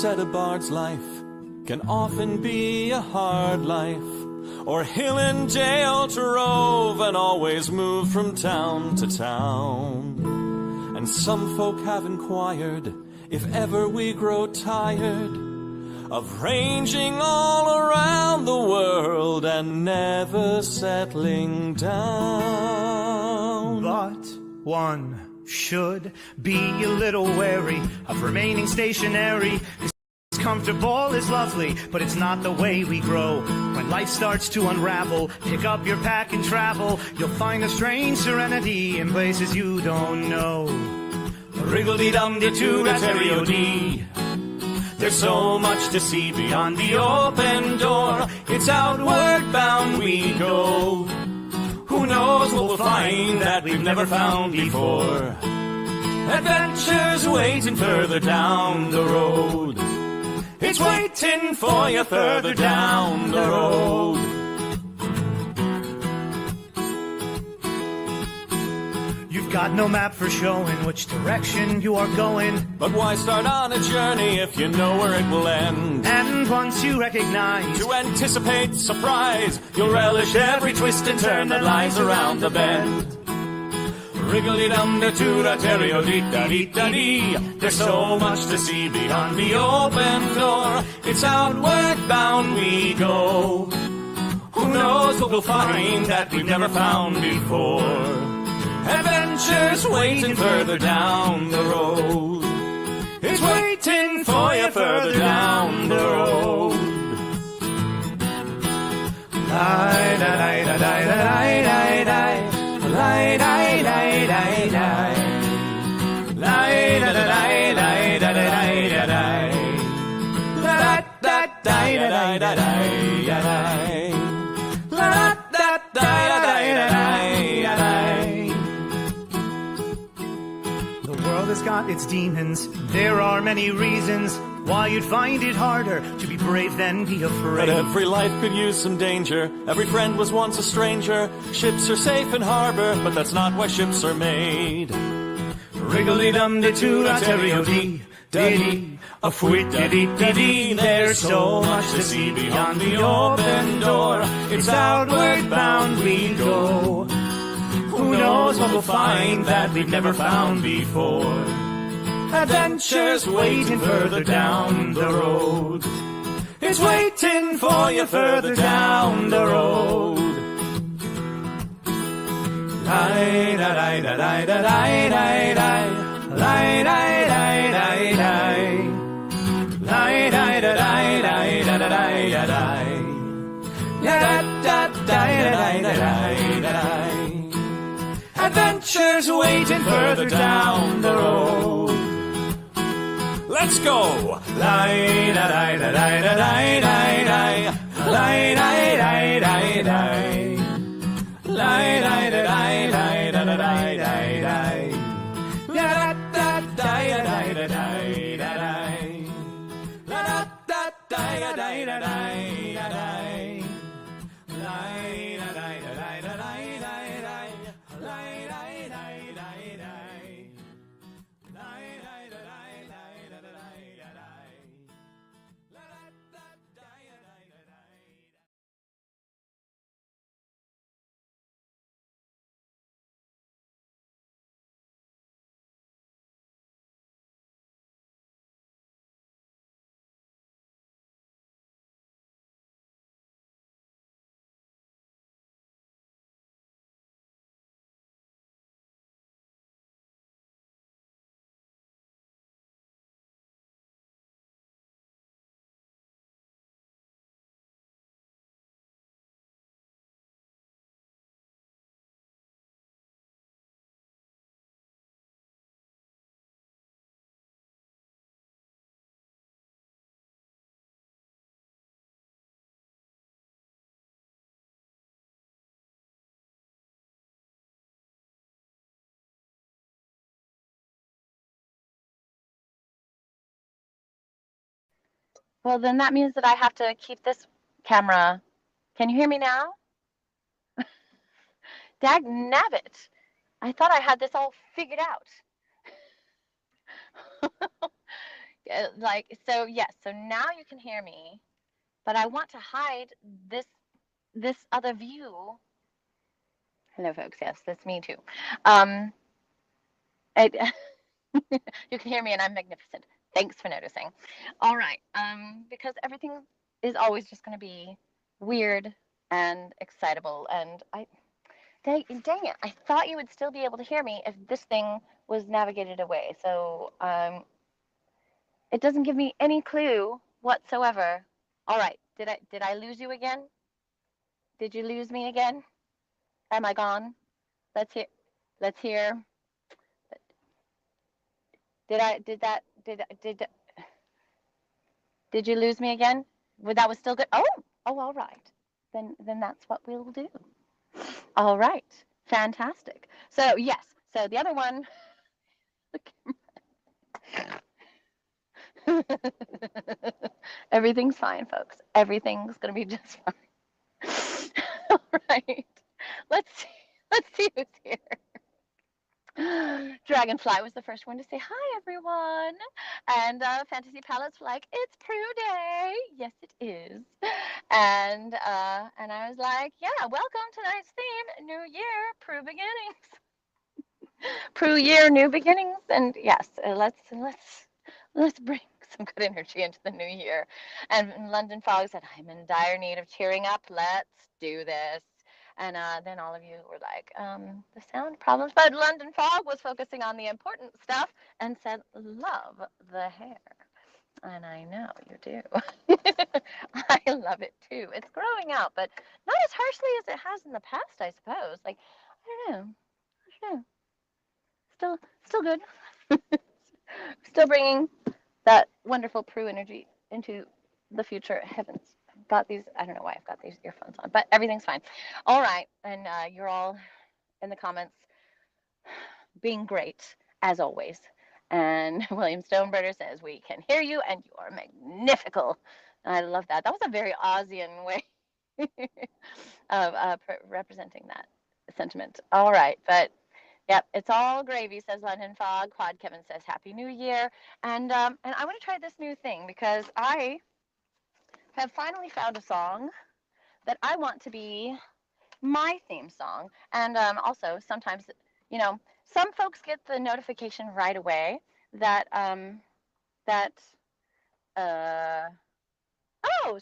said a bard's life can often be a hard life, or hill and dale to rove and always move from town to town. And some folk have inquired if ever we grow tired of ranging all around the world and never settling down. But one should be a little wary of remaining stationary. Comfortable is lovely, but it's not the way we grow. When life starts to unravel, pick up your pack and travel. You'll find a strange serenity in places you don't know. Wriggle-dee-dum-dee-doo-da-terry-o-dee. There's so much to see beyond the open door. It's outward bound we go. Who knows what we'll find that we've never found before. Adventures waiting further down the road. It's waiting for you further down the road. You've got no map for showing which direction you are going. But why start on a journey if you know where it will end? And once you recognize, to anticipate surprise, you'll relish every twist and turn that lies around the bend. Wriggle-dee-dum-da-doo-da-terry-o-dee-da-dee-da-dee. There's so much to see beyond the open door. It's outward bound we go. Who knows what we'll find that we've never found before. Adventures waiting further down the road. It's waiting for you further down the road. Lie-da-lie-da-lie-da-lie-da-lie. Lie, lie, lie, lie, lie. Lie, da, da, lie, lie, da, da, lie, da, lie. La, da, da, da, da, da, da, da, da. La, da, da, da, da, da, da. The world has got its demons. There are many reasons why you'd find it harder to be brave than be afraid. But every life could use some danger. Every friend was once a stranger. Ships are safe in harbor, but that's not why ships are made. Wriggle-dee-dum-dee-doo-da-terry-o-dee-da-dee. A fwit-da-dee-da-dee. There's so much to see beyond the open door. It's outward bound we go. Who knows what we'll find that we've never found before. Adventures waiting further down the road. It's waiting for you further down the road. Lie, da, da, da, da, da, da, da, da. Lie, da, da, da, da. Lie, da, da, da, da, da, da, da, da. Da, da, da, da, da, da. Adventures waiting further down the road. Let's go! Lie, da, da, da, da, da, da, da. Lie, da, da, da, da. Lie, da, da, da, da, da, da, da, da. La, da, da, da, da, da, da, da. La, da, da, da, da, da, da, da. Lie, da, da, da, da, da, da. Well, then that means that I have to keep this camera. Can you hear me now? Dag nabbit. I thought I had this all figured out. So yes, so now you can hear me, but I want to hide this other view. Hello, folks. Yes, that's me too. Um, I, you can hear me, and I'm magnificent. Thanks for noticing. All right. Because everything is always just going to be weird and excitable, and dang it, I thought you would still be able to hear me if this thing was navigated away. So it doesn't give me any clue whatsoever. All right. Did I lose you again? Did you lose me again? Am I gone? Let's hear. Let's hear. Did I did that did you lose me again? Well, that was still good. Oh, all right. Then that's what we'll do. All right. Fantastic. So yes. So the other one. Everything's fine, folks. Everything's gonna be just fine. All right. Let's see. Let's see who's here. Dragonfly was the first one to say hi, everyone. And Fantasy Palace like, it's Prue Day. Yes, it is. And I was like, yeah, welcome to tonight's theme, New Year, Prue Beginnings. Prue Year, New Beginnings. And yes, let's bring some good energy into the new year. And London Fog said, I'm in dire need of cheering up. Let's do this. And then all of you were like, the sound problems. But London Fog was focusing on the important stuff and said, love the hair. And I know you do. I love it too. It's growing out, but not as harshly as it has in the past, I suppose. Like, I don't know. Still good. Still bringing that wonderful Prue energy into the future heavens. I've got these, I don't know why I've got these earphones on, but everything's fine. All right. And you're all in the comments being great, as always. And William Stoneberger says, we can hear you and you are magnifical. I love that. That was a very Aussian way of representing that sentiment. All right. But yep, it's all gravy, says London Fog. Quad Kevin says Happy New Year. And I want to try this new thing because I have finally found a song that I want to be my theme song. And also sometimes, some folks get the notification right away that oh,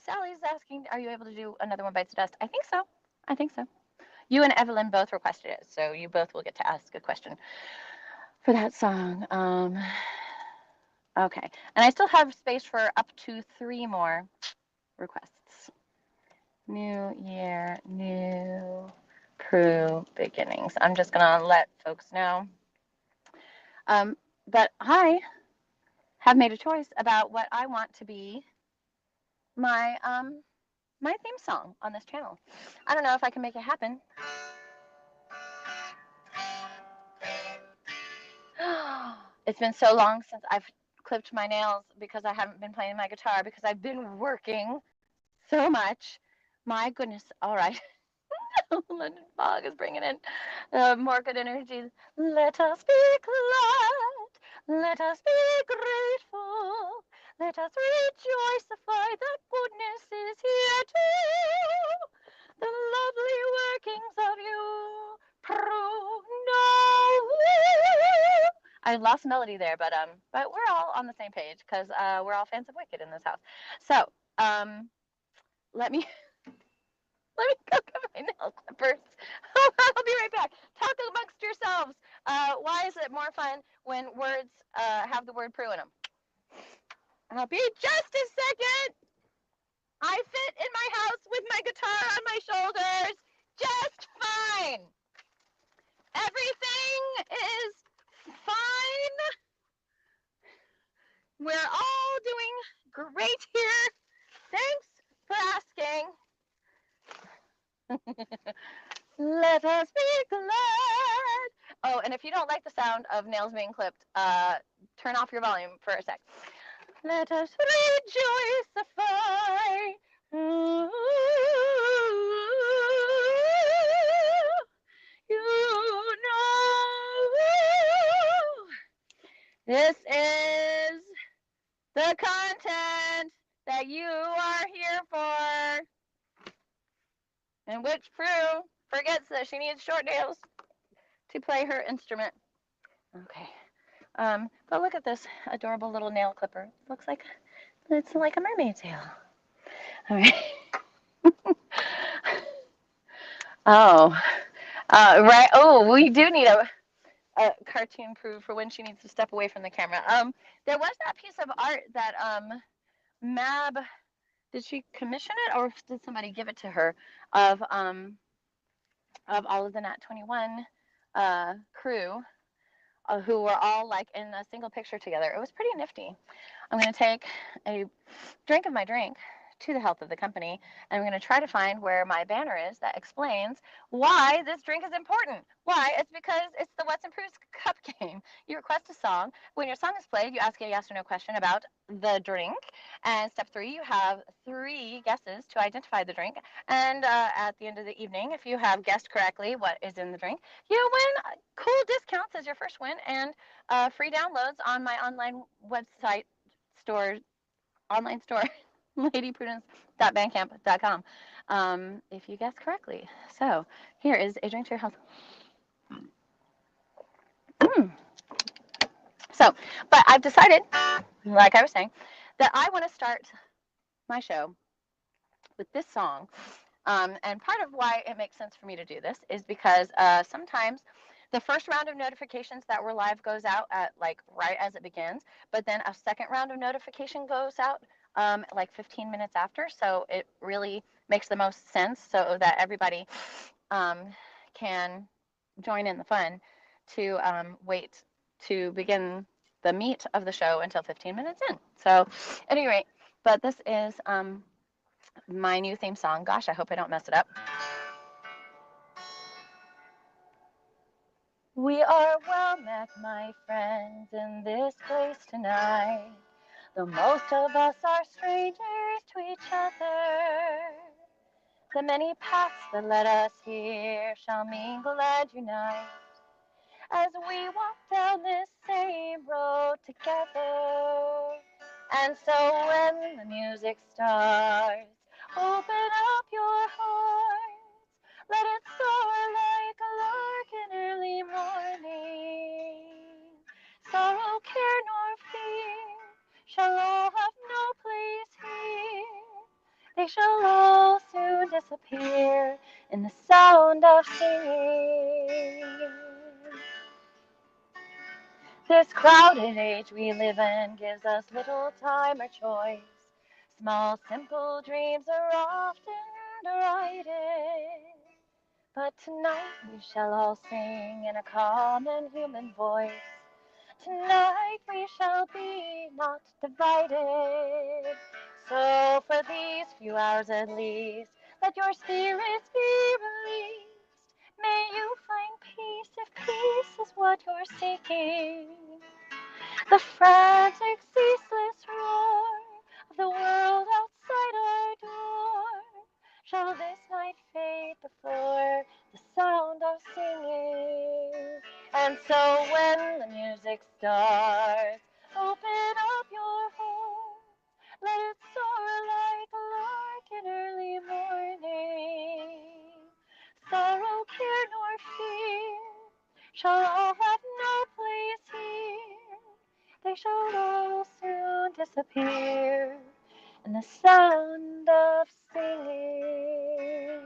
Sally's asking, are you able to do another one bites the dust? I think so. You and Evelyn both requested it, so you both will get to ask a question for that song. Okay, and I still have space for up to 3 more requests. New year, new Prue beginnings. I'm just gonna let folks know. But I have made a choice about what I want to be my my theme song on this channel. I don't know if I can make it happen. It's been so long since I've clipped my nails because I haven't been playing my guitar because I've been working so much. My goodness. All right. London Fog is bringing in more good energy. Let us be glad. Let us be grateful. Let us rejoicify that goodness is here too. The lovely workings of you, Prue. No. I lost melody there, but we're all on the same page because we're all fans of Wicked in this house. So let me go get my nail clippers. I'll be right back. Talk amongst yourselves. Why is it more fun when words have the word Prue in them? I'll be just a second. I fit in my house with my guitar on my shoulders just fine. Everything is fine. We're all doing great here. Thanks for asking. Let us be glad. Oh, and if you don't like the sound of nails being clipped, turn off your volume for a sec. Let us rejoicify. Ooh, you know. This is the content that you are here for, in which Pru forgets that she needs short nails to play her instrument. Okay. But look at this adorable little nail clipper. Looks like it's like a mermaid tail. All right. Oh, right. Oh, we do need a cartoon Pru for when she needs to step away from the camera. There was that piece of art that Mab, did she commission it or did somebody give it to her of all of the Nat 21 crew who were all like in a single picture together. It was pretty nifty. I'm going to take a drink of my drink to the health of the company, and I'm going to try to find where my banner is that explains why this drink is important. Why? It's because it's the What's in Pru's Cup game. You request a song. When your song is played, you ask a yes or no question about the drink. And step 3, you have 3 guesses to identify the drink. And at the end of the evening, if you have guessed correctly what is in the drink, you win cool discounts as your first win and free downloads on my online website store, online store, ladyprudence.bandcamp.com, if you guess correctly. So here is a drink to your health. So, but I've decided, like I was saying, that I want to start my show with this song. And part of why it makes sense for me to do this is because sometimes the first round of notifications that we're live goes out at like right as it begins, but then a second round of notification goes out like 15 minutes after. So it really makes the most sense so that everybody can join in the fun to wait to begin the meat of the show until 15 minutes in. So at any rate, but this is my new theme song. Gosh, I hope I don't mess it up. We are well met, my friends, in this place tonight. Though most of us are strangers to each other, the many paths that led us here shall mingle and unite as we walk down this same road together. And so when the music starts, open up your hearts, let it soar like a lark in early morning. Sorrow, care, nor fear shall all have no place here. They shall all soon disappear in the sound of singing. This crowded age we live in gives us little time or choice. Small, simple dreams are often derided. But tonight we shall all sing in a calm and human voice. Tonight we shall be not divided. So for these few hours at least, let your spirits be released. May you find peace if peace is what you're seeking. The frantic, ceaseless roar of the world outside our door shall this night fade before the sound of singing. And so when the music starts, open up your heart, let it soar like a lark in early morning. Sorrow, care, nor fear shall all have no place here. They shall all soon disappear in the sound of singing.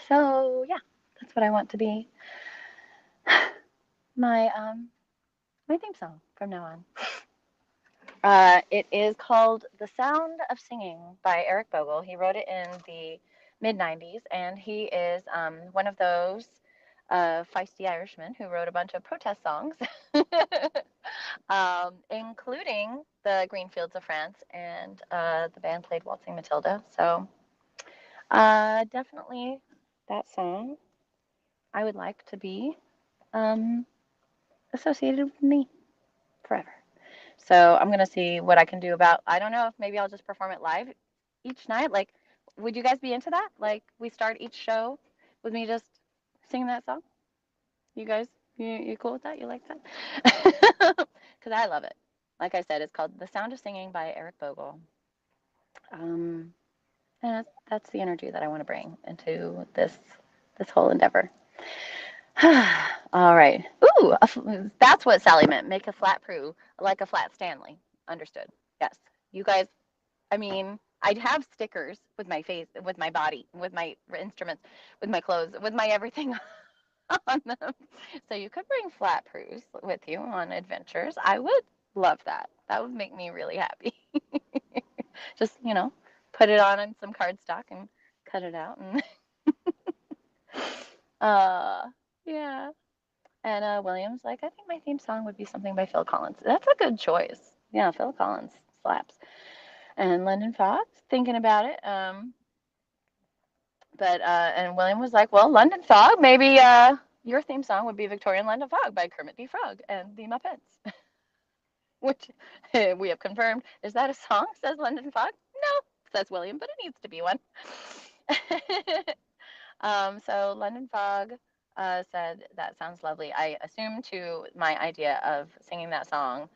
So yeah, that's what I want to be my my theme song from now on. It is called "The Sound of Singing" by Eric Bogle. He wrote it in the mid-90s, and he is one of those feisty Irishmen who wrote a bunch of protest songs, including the Green Fields of France, and the band played Waltzing Matilda. So definitely that song I would like to be associated with me forever. So I'm going to see what I can do about, I don't know if maybe I'll just perform it live each night? Like, would you guys be into that? Like, we start each show with me just singing that song? You guys, you cool with that? You like that? Because I love it. Like I said, it's called The Sound of Singing by Eric Bogle. And that's the energy that I want to bring into this whole endeavor. All right. Ooh, that's what Sally meant. Make a flat Pru, like a flat Stanley. Understood. Yes. You guys, I mean, I'd have stickers with my face, with my body, with my instruments, with my clothes, with my everything on them. So you could bring flat Prus with you on adventures. I would love that. That would make me really happy. Just, put it on some cardstock and cut it out and uh yeah. And William's like, I think my theme song would be something by Phil Collins. That's a good choice. Yeah, Phil Collins slaps. And Lyndon Fox, thinking about it. But and William was like, well, London Fog, maybe your theme song would be Victorian London Fog by Kermit the Frog and the Muppets, which we have confirmed. Is that a song? Says London Fog. No, says William, but it needs to be one. So London Fog said that sounds lovely. I assume to my idea of singing that song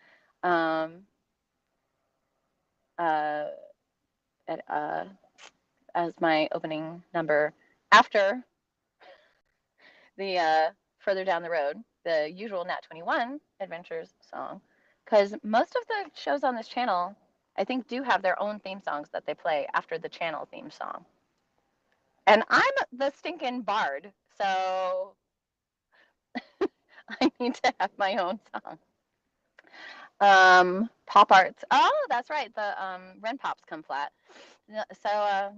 um, uh, as my opening number after the further down the road, the usual Nat 21 Adventures song, because most of the shows on this channel, I think, do have their own theme songs that they play after the channel theme song. And I'm the stinking bard, so I need to have my own song. Pop arts. Oh, that's right. The Ren Pops come flat. So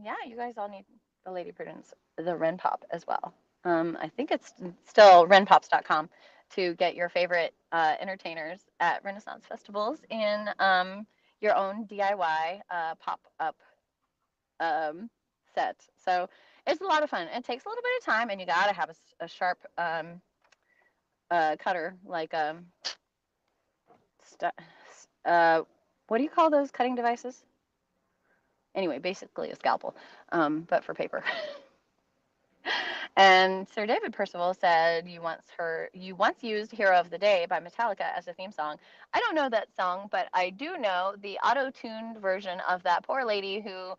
yeah, you guys all need the Lady Prudence, the Ren Pop as well. I think it's still renpops.com to get your favorite entertainers at Renaissance festivals in your own DIY pop-up set. So it's a lot of fun. It takes a little bit of time, and you gotta have a sharp cutter, like what do you call those cutting devices? Anyway, basically a scalpel, but for paper. And Sir David Percival said you once used Hero of the Day by Metallica as a theme song. I don't know that song, but I do know the auto-tuned version of that poor lady who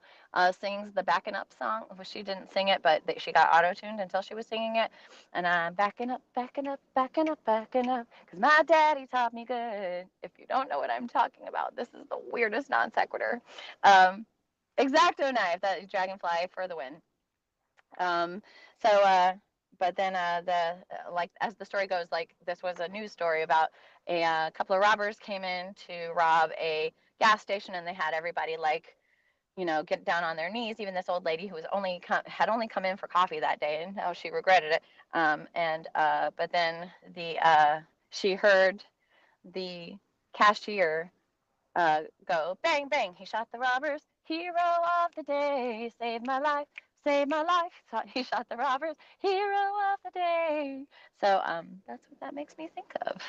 sings the Backing Up song. Well, she didn't sing it, but she got auto-tuned until she was singing it. And I'm backing up, backing up, backing up, backing up, because my daddy taught me good. If you don't know what I'm talking about, this is the weirdest non sequitur. Exacto knife, that dragonfly for the win. So but then like as the story goes, like this was a news story about a couple of robbers came in to rob a gas station, and they had everybody like get down on their knees. Even this old lady who was had only come in for coffee that day, and now she regretted it. But then she heard the cashier go bang bang. He shot the robbers. Hero of the day, saved my life, saved my life. So he shot the robbers. Hero of the day. So that's what that makes me think of.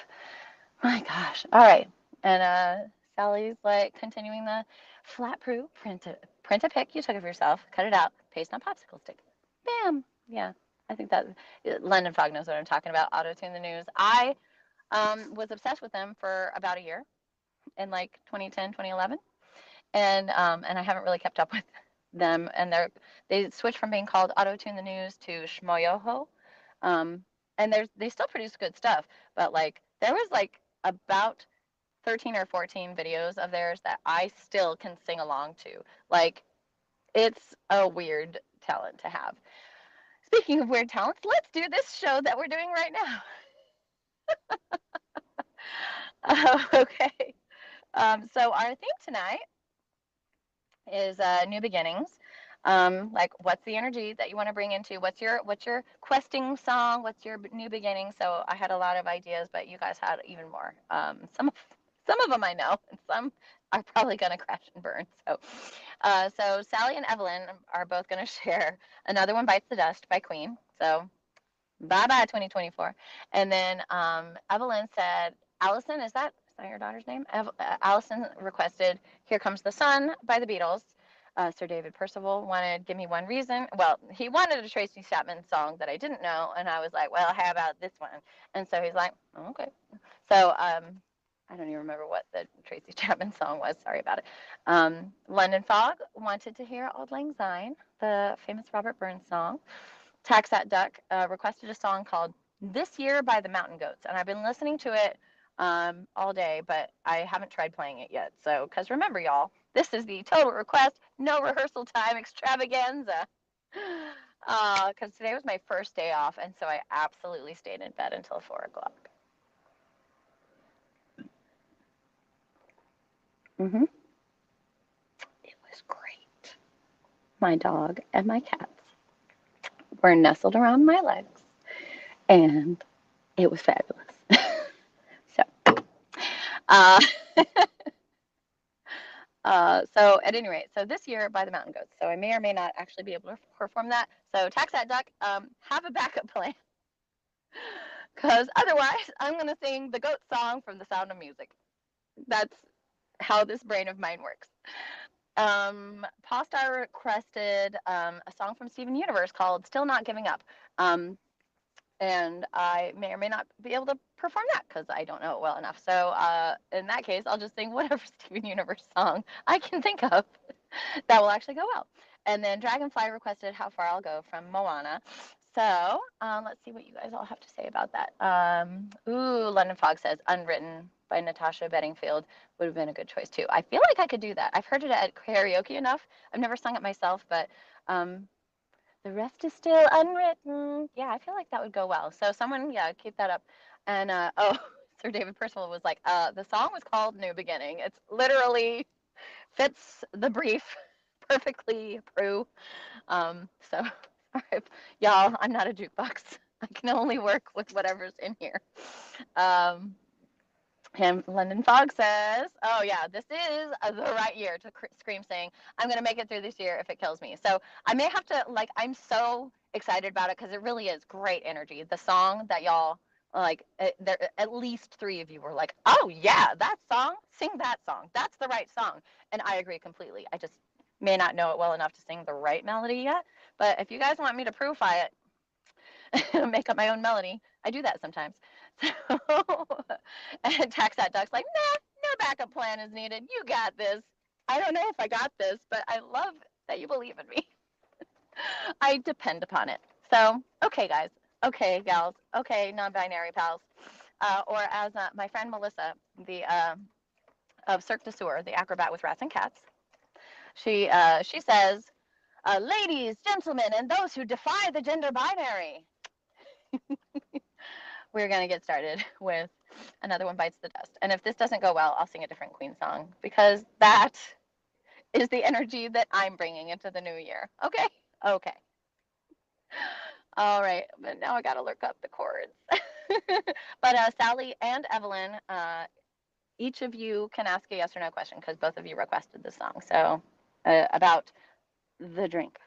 My gosh. All right. And Sally's like continuing the flat proof. Print a pic you took of yourself. Cut it out. Paste on popsicle stick. Bam. Yeah. I think that London Fog knows what I'm talking about. Auto Tune the News. I was obsessed with them for about a year in like 2010, 2011, and I haven't really kept up with them. And they switched from being called Auto Tune the News to Shmoyoho, and they still produce good stuff. But like there was like about 13 or 14 videos of theirs that I still can sing along to. Like it's a weird talent to have. Speaking of weird talents, let's do this show that we're doing right now. Okay. So our theme tonight is new beginnings. Like what's the energy that you want to bring into? What's your questing song? What's your new beginning? So I had a lot of ideas, but you guys had even more. Some of them I know, and some are probably gonna crash and burn. So Sally and Evelyn are both gonna share Another One Bites the Dust by Queen. So bye bye 2024. And then Evelyn said, Allison, is that your daughter's name? Allison requested Here Comes the Sun by the Beatles. Sir David Percival wanted Give Me One Reason. Well, he wanted a Tracy Chapman song that I didn't know, and I was like, well, how about this one? And so he's like, oh, okay. So I don't even remember what the Tracy Chapman song was. Sorry about it. London Fog wanted to hear Auld Lang Syne, the famous Robert Burns song. Taxat Duck requested a song called This Year by the Mountain Goats, and I've been listening to it all day, but I haven't tried playing it yet. So, because remember, y'all, this is the Total Request No Rehearsal Time Extravaganza. Because today was my first day off, and so I absolutely stayed in bed until 4 o'clock. It was great. My dog and my cats were nestled around my legs, and it was fabulous. Uh, so at any rate, so This Year by the Mountain Goats. So I may or may not actually be able to perform that. So Taxat Duck, have a backup plan. Because otherwise, I'm going to sing the goat song from The Sound of Music. That's how this brain of mine works. Postar requested a song from Steven Universe called Still Not Giving Up. And I may or may not be able to perform that because I don't know it well enough. So in that case, I'll just sing whatever Steven Universe song I can think of that will actually go well. And then Dragonfly requested How Far I'll Go from Moana. So let's see what you guys all have to say about that. London Fog says Unwritten by Natasha Bedingfield would have been a good choice too. I feel like I could do that. I've heard it at karaoke enough. I've never sung it myself, but the rest is still unwritten. Yeah, I feel like that would go well. So someone, yeah, keep that up. And Sir David Percival was like, the song was called New Beginning. It's literally fits the brief perfectly, Pru. So y'all, I'm not a jukebox. I can only work with whatever's in here. And London Fog says, oh yeah, this is the right year to scream saying, I'm going to make it through this year if it kills me. So I may have to, like, I'm so excited about it because it really is great energy. The song that y'all, like, there, at least 3 of you were like, oh yeah, that song, sing that song. That's the right song. And I agree completely. I just may not know it well enough to sing the right melody yet. But if you guys want me to proofy it, make up my own melody, I do that sometimes. So, and Taxat Duck's like, nah, no backup plan is needed. You got this. I don't know if I got this, but I love that you believe in me. I depend upon it. So, okay, guys. Okay, gals. Okay, non-binary pals. Or as my friend Melissa, the of Cirque du Soleil, the acrobat with rats and cats, she says, ladies, gentlemen, and those who defy the gender binary. We're going to get started with Another One Bites the Dust. And if this doesn't go well, I'll sing a different Queen song because that is the energy that I'm bringing into the new year. Okay? Okay. All right. But now I got to look up the chords. But Sally and Evelyn, each of you can ask a yes or no question because both of you requested the song. So about the drink.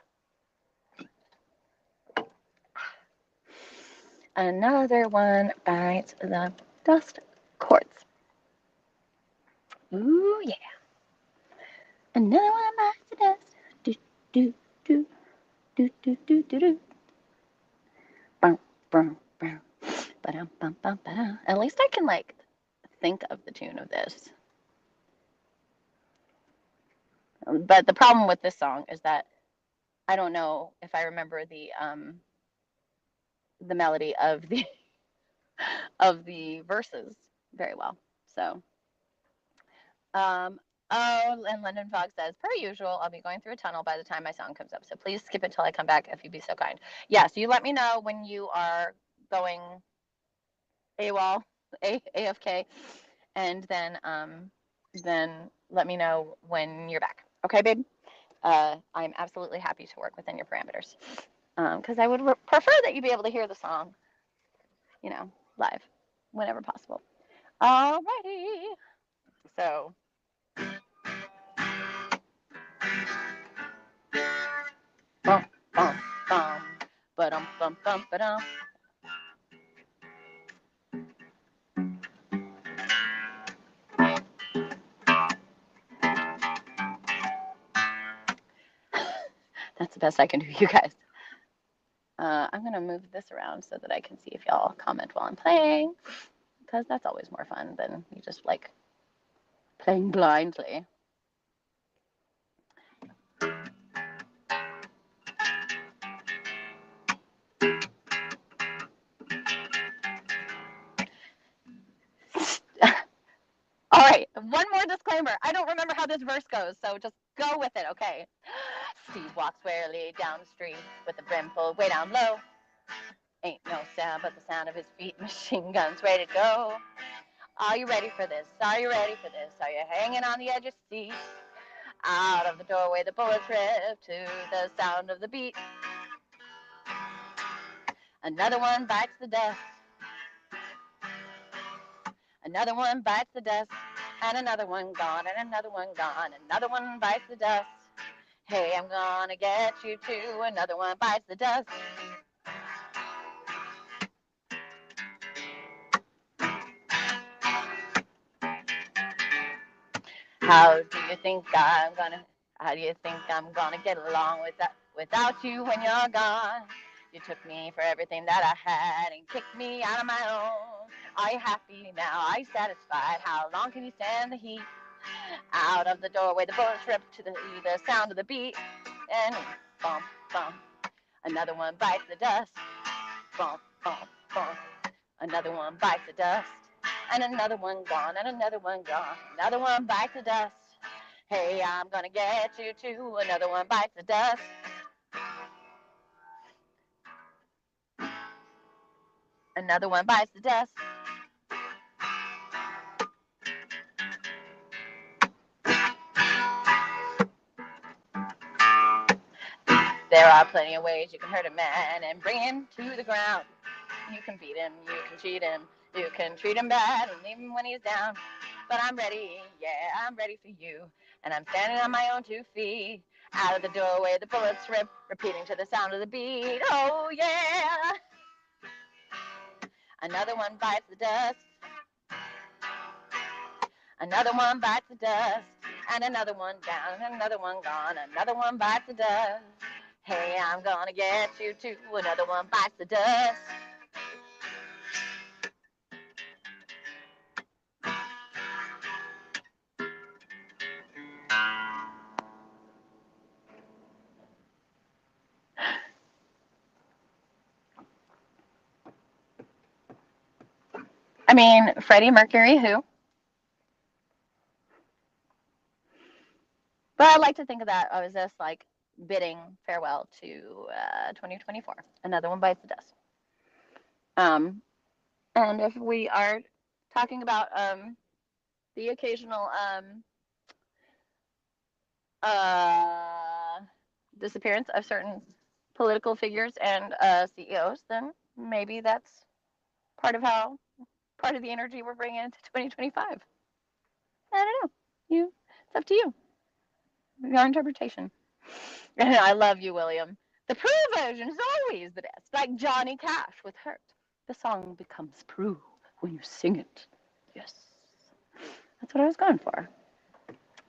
Another one bites the dust. Chords. Ooh, yeah. Another one bites the dust. Do, do, do, do, do, do, do, do. Bum, bum, bum. Ba-dum, bum, bum, ba-dum. At least I can, like, think of the tune of this. But the problem with this song is that I don't know if I remember the melody of the of the verses very well. So, oh, and London Fog says, per usual, I'll be going through a tunnel by the time my song comes up. So please skip it till I come back if you'd be so kind. Yeah, so you let me know when you are going AWOL, AFK, and then let me know when you're back. Okay, babe? I'm absolutely happy to work within your parameters. Because I would prefer that you be able to hear the song, you know, live whenever possible. Alrighty. So. Bum, bum, bum, ba-dum, bum, bum, ba-dum. the best I can do, you guys. I'm going to move this around so that I can see if y'all comment while I'm playing, because that's always more fun than you just like playing blindly. All right, one more disclaimer. I don't remember how this verse goes, so just go with it, okay? Steve walks warily down the street with the brim pulled way down low. Ain't no sound but the sound of his feet, machine guns ready to go. Are you ready for this? Are you ready for this? Are you hanging on the edge of your seat? Out of the doorway the bullets rip to the sound of the beat. Another one bites the dust. Another one bites the dust. And another one gone, and another one gone. Another one bites the dust. Hey, I'm gonna get you too. Another one bites the dust. How do you think I'm gonna get along without you when you're gone? You took me for everything that I had and kicked me out of my own. Are you happy now? Are you satisfied? How long can you stand the heat? Out of the doorway the bullets rip to the sound of the beat. And bump, bump. Another one bites the dust. Bump, bump, bump. Another one bites the dust. And another one gone, and another one gone. Another one bites the dust. Hey, I'm gonna get you too. Another one bites the dust. Another one bites the dust. There are plenty of ways you can hurt a man and bring him to the ground. You can beat him, you can cheat him, you can treat him bad and leave him when he's down. But I'm ready, yeah, I'm ready for you. And I'm standing on my own 2 feet. Out of the doorway the bullets rip, repeating to the sound of the beat. Oh yeah! Another one bites the dust. Another one bites the dust. And another one down, and another one gone. Another one bites the dust. Hey, I'm gonna get you too. Another one bites the dust. I mean, Freddie Mercury, who? But I like to think of that as just like bidding farewell to 2024. Another one bites the dust. And if we are talking about the occasional disappearance of certain political figures and CEOs, then maybe that's part of the energy we're bringing into 2025. I don't know. It's up to you. Your interpretation. And I love you, William. The Pru version is always the best, like Johnny Cash with Hurt. The song becomes Pru when you sing it. Yes. That's what I was going for.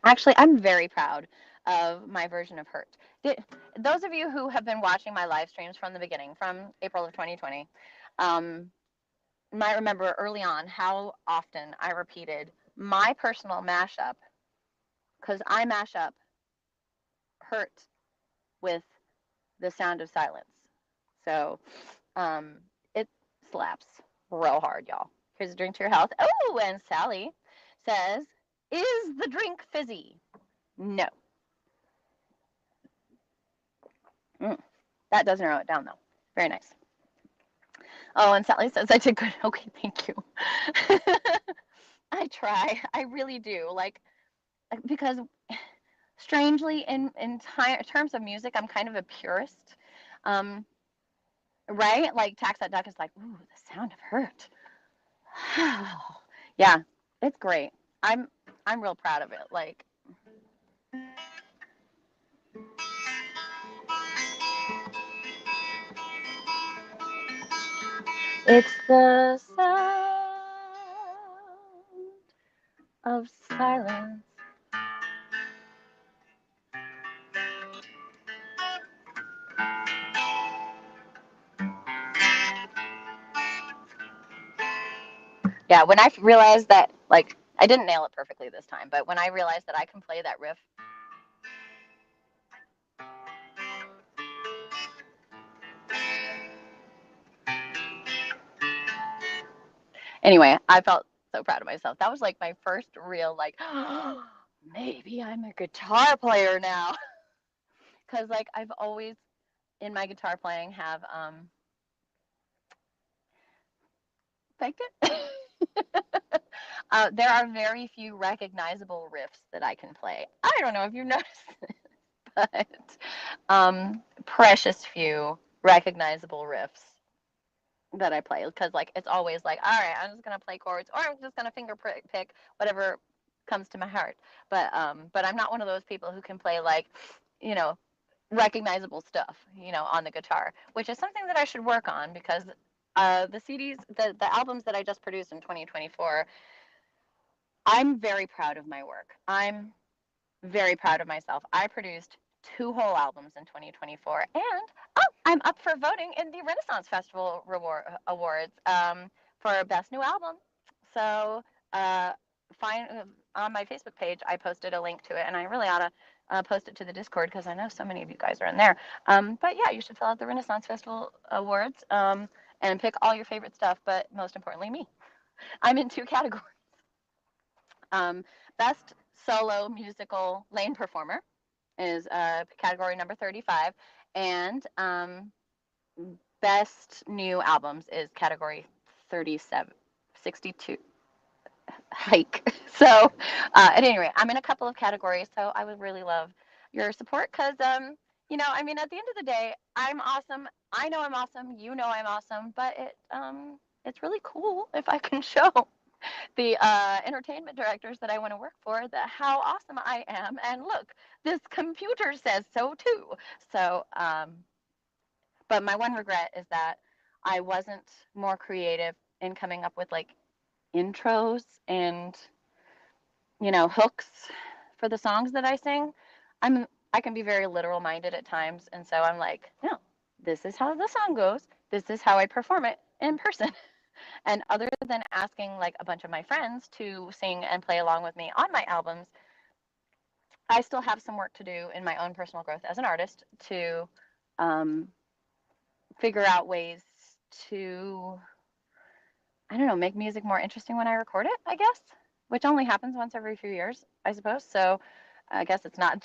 Actually, I'm very proud of my version of Hurt. Those of you who have been watching my live streams from the beginning, from April of 2020, might remember early on how often I repeated my personal mashup, because I mash up Hurt with The Sound of Silence. So it slaps real hard, y'all. Here's a drink to your health. Oh, and Sally says, is the drink fizzy? No. That does narrow it down, though. Very nice. Oh, and Sally says I did good. Okay, thank you. I try. I really do. Like, because strangely, in terms of music, I'm kind of a purist. Right? Like, Tax That Duck is like, ooh, the sound of Hurt. Yeah, it's great. I'm real proud of it. Like, it's the sound of silence. Yeah, when I realized that, like, I didn't nail it perfectly this time, but when I realized that I can play that riff. Anyway, I felt so proud of myself. That was like my first real, like, oh, maybe I'm a guitar player now. Because, like, I've always, in my guitar playing, have faked it. There are very few recognizable riffs that I can play. I don't know if you've noticed, but precious few recognizable riffs that I play, because like it's always like, all right, I'm just gonna play chords, or I'm just gonna finger pick whatever comes to my heart. But I'm not one of those people who can play, like, you know, recognizable stuff, on the guitar, which is something that I should work on, because the CDs, the albums that I just produced in 2024, I'm very proud of my work. I'm very proud of myself. I produced 2 whole albums in 2024, and I'm up for voting in the Renaissance Festival Awards for Best New Album. So, uh, find on my Facebook page, I posted a link to it, and I really ought to post it to the Discord, because I know so many of you guys are in there. But yeah, you should fill out the Renaissance Festival Awards, and pick all your favorite stuff, but most importantly, me. I'm in 2 categories. Best Solo Musical Lane Performer is category number 35, and Best New Albums is category 37, 62. Hike. So, at any rate, I'm in a couple of categories, so I would really love your support, because, I mean, at the end of the day, I'm awesome. I know I'm awesome. You know I'm awesome, but it's really cool if I can show the entertainment directors that I want to work for that how awesome I am. And look, this computer says so too. So, but my one regret is that I wasn't more creative in coming up with, like, intros and, hooks for the songs that I sing. I can be very literal minded at times, and so I'm like, no, this is how the song goes. This is how I perform it in person. And other than asking, like, a bunch of my friends to sing and play along with me on my albums, I still have some work to do in my own personal growth as an artist to um, figure out ways to, I don't know, make music more interesting when I record it, I guess, which only happens once every few years, I suppose. So I guess it's not,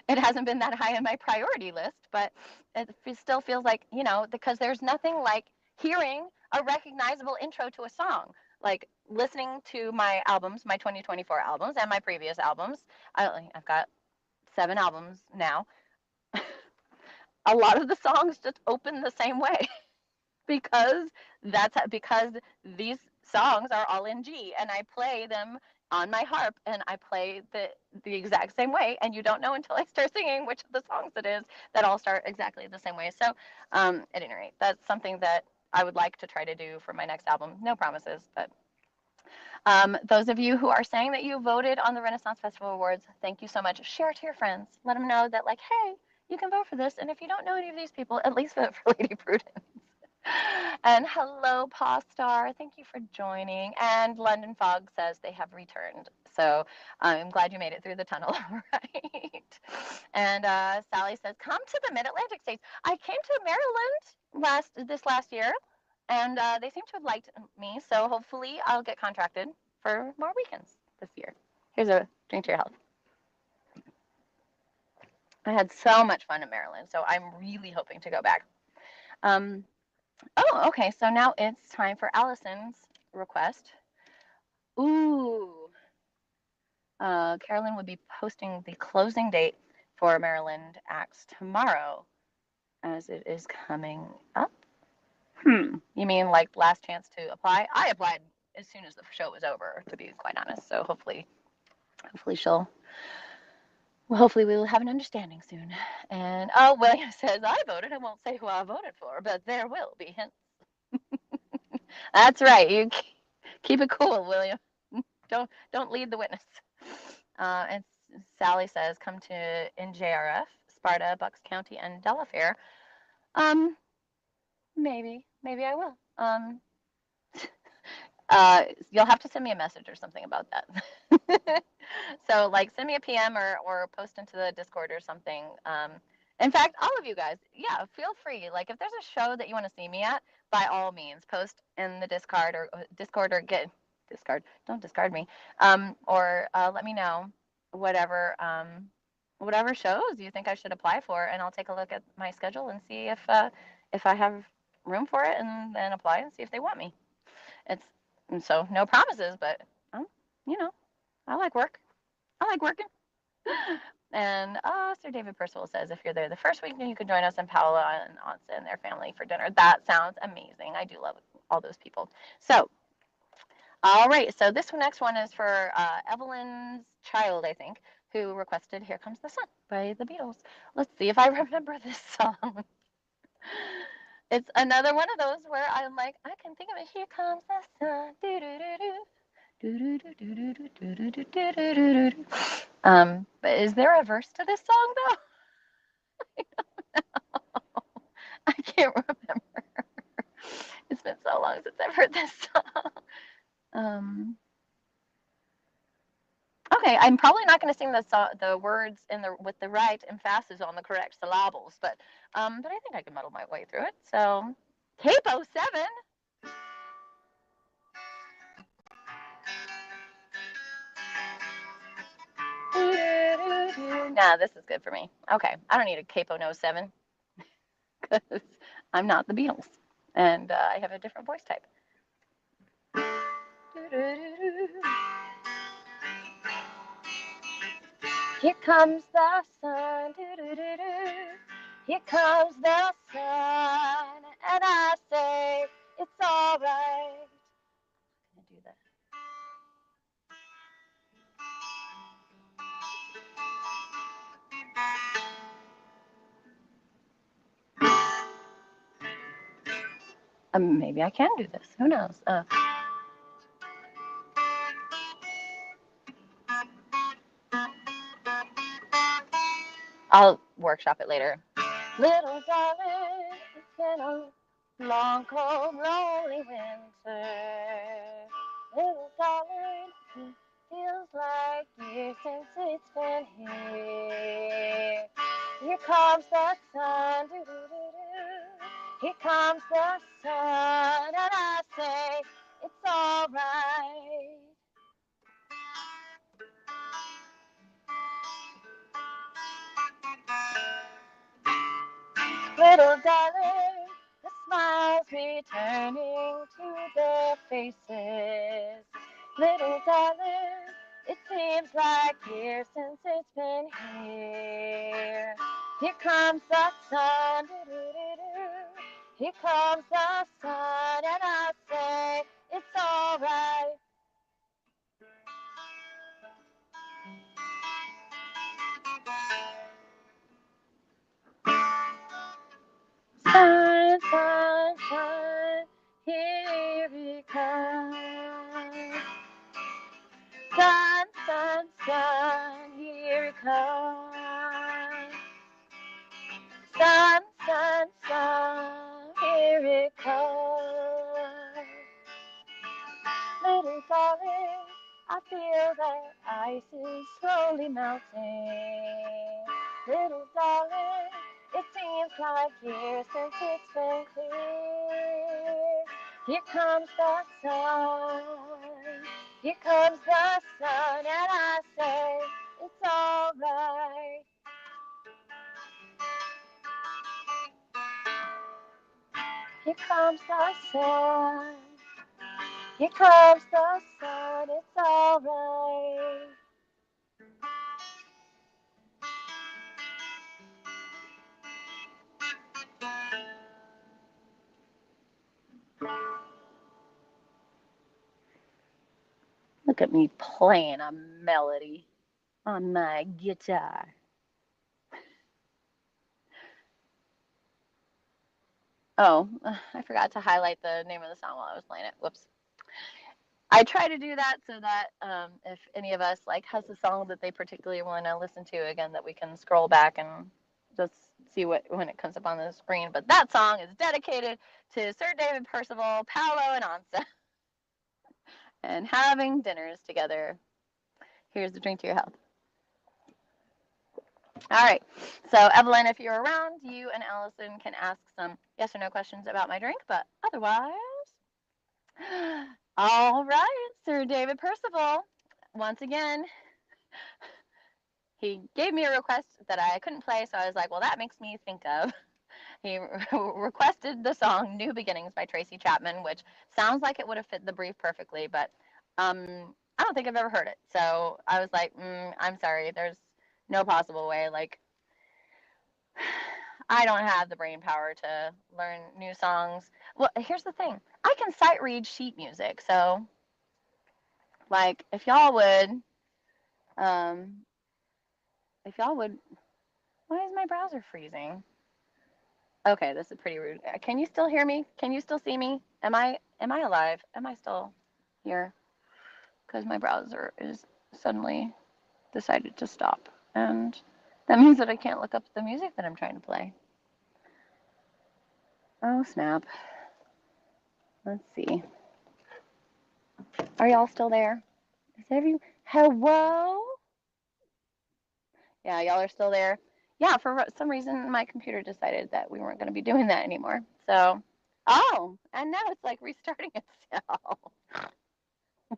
it hasn't been that high on my priority list, but it still feels like, because there's nothing like hearing a recognizable intro to a song. Like listening to my albums, my 2024 albums and my previous albums. I've got 7 albums now. A lot of the songs just open the same way. because because these songs are all in G, and I play them on my harp, and I play the exact same way, and you don't know until I start singing which of the songs it is that all start exactly the same way. So, at any rate, that's something that I would like to try to do for my next album. No promises, but those of you who are saying that you voted on the Renaissance Festival Awards, thank you so much. Share it to your friends. Let them know that, like, hey, you can vote for this, and if you don't know any of these people, at least vote for Lady Pru. And hello, Paw Star. Thank you for joining. And London Fog says they have returned. So I'm glad you made it through the tunnel, right? And Sally says, come to the Mid-Atlantic states. I came to Maryland this last year, and they seem to have liked me. So hopefully I'll get contracted for more weekends this year. Here's a drink to your health. I had so much fun in Maryland, so I'm really hoping to go back. Oh, okay. So now it's time for Allison's request. Ooh. Carolyn would be posting the closing date for Maryland Acts tomorrow, as it is coming up. You mean like last chance to apply? I applied as soon as the show was over, to be quite honest. So hopefully hopefully we will have an understanding soon. And William says, I voted. I won't say who I voted for, but there will be hints. That's right. You keep it cool, William. Don't lead the witness. And Sally says, come to NJRF, Sparta, Bucks County, and Delafair. Maybe I will. You'll have to send me a message or something about that. So like send me a PM or post into the Discord or something. In fact, all of you guys, yeah, feel free. Like if there's a show that you want to see me at, by all means, post in the Discord or get discard. Don't discard me. Or let me know whatever whatever shows you think I should apply for, and I'll take a look at my schedule and see if I have room for it, and then apply and see if they want me. It's so no promises, but you know, I like work. I like working. And Sir David Percival says if you're there the first week, you can join us in Paola and Ansa and their family for dinner. That sounds amazing. I do love all those people. So, all right. So this next one is for Evelyn's child, I think, who requested "Here Comes the Sun" by the Beatles. Let's see if I remember this song. It's another one of those where I'm like, I can think of it. Here comes the sun. Do, do, do, do. But is there a verse to this song though? I can't remember. It's been so long since I've heard this song. Okay, I'm probably not going to sing the words with the right emphasis on the correct syllables, but I think I can muddle my way through it. So, Capo 7. Nah, this is good for me. Okay, I don't need a Capo No 7 because I'm not the Beatles, and I have a different voice type. Here comes the sun. Here comes the sun, and I say it's all right. I'm gonna do that. Maybe I can do this. Who knows? I'll workshop it later. Little darling, it's been a long, cold, lonely winter. Little darling, it feels like years since it's been here. Here comes the sun, doo-doo-doo-doo. Here comes the sun, and I say it's all right. Little darling, the smiles returning to their faces. Little darling, it seems like years since it's been here. Here comes the sun, doo-doo-doo-doo. Here comes the sun, and I say it's all right. Sun, sunshine, here it comes. Sun, sun, sun, here it comes. Sun, sun, sun, here it comes. Little darling, I feel that ice is slowly melting. Little darling, it seems like years since it's been here. Here comes the sun. Here comes the sun, and I say it's all right. Here comes the sun. Here comes the sun, it's all right. Look at me playing a melody on my guitar. Oh, I forgot to highlight the name of the song while I was playing it. Whoops. I try to do that so that if any of us like has a song that they particularly want to listen to again, that we can scroll back and just see what when it comes up on the screen. But that song is dedicated to Sir David Percival, Paolo, and Ansa. and having dinners together. Here's the drink to your health. All right. So, Evelyn, if you're around, you and Allison can ask some yes or no questions about my drink, but otherwise, all right, Sir David Percival. Once again, he gave me a request that I couldn't play, so I was like, well, that makes me think of. He requested the song New Beginnings by Tracy Chapman, which sounds like it would have fit the brief perfectly, but I don't think I've ever heard it. So I was like, I'm sorry, there's no possible way. Like, I don't have the brain power to learn new songs. Well, here's the thing. I can sight read sheet music. So, like, um, why is my browser freezing? Okay, this is pretty rude. Can you still hear me? Can you still see me? Am I alive? Am I still here? Because my browser is suddenly decided to stop. And that means that I can't look up the music that I'm trying to play. Oh, snap. Let's see. Are y'all still there? Is everyone? Hello? Yeah, y'all are still there. Yeah, for some reason, my computer decided that we weren't going to be doing that anymore. So, oh, and now it's like restarting itself.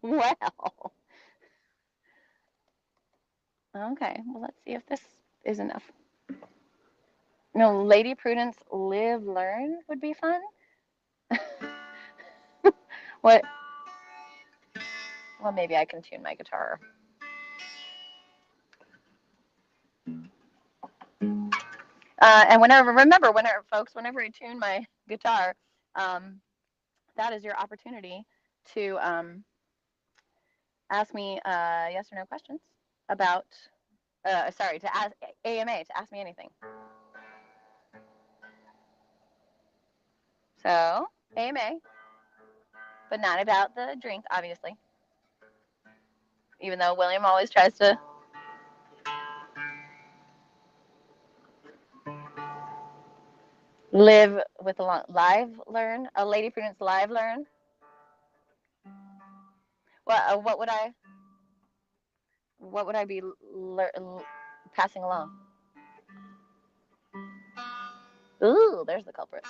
Well, okay. Well, let's see if this is enough. No, Lady Prudence Live Learn would be fun. What? Well, maybe I can tune my guitar. And remember, folks, whenever I tune my guitar, that is your opportunity to ask me yes or no questions about, sorry, to ask AMA, to ask me anything. So, AMA, but not about the drink, obviously. Even though William always tries to. Live with a live learn, a Lady Prudence live learn. What would I be passing along? Ooh, there's the culprit.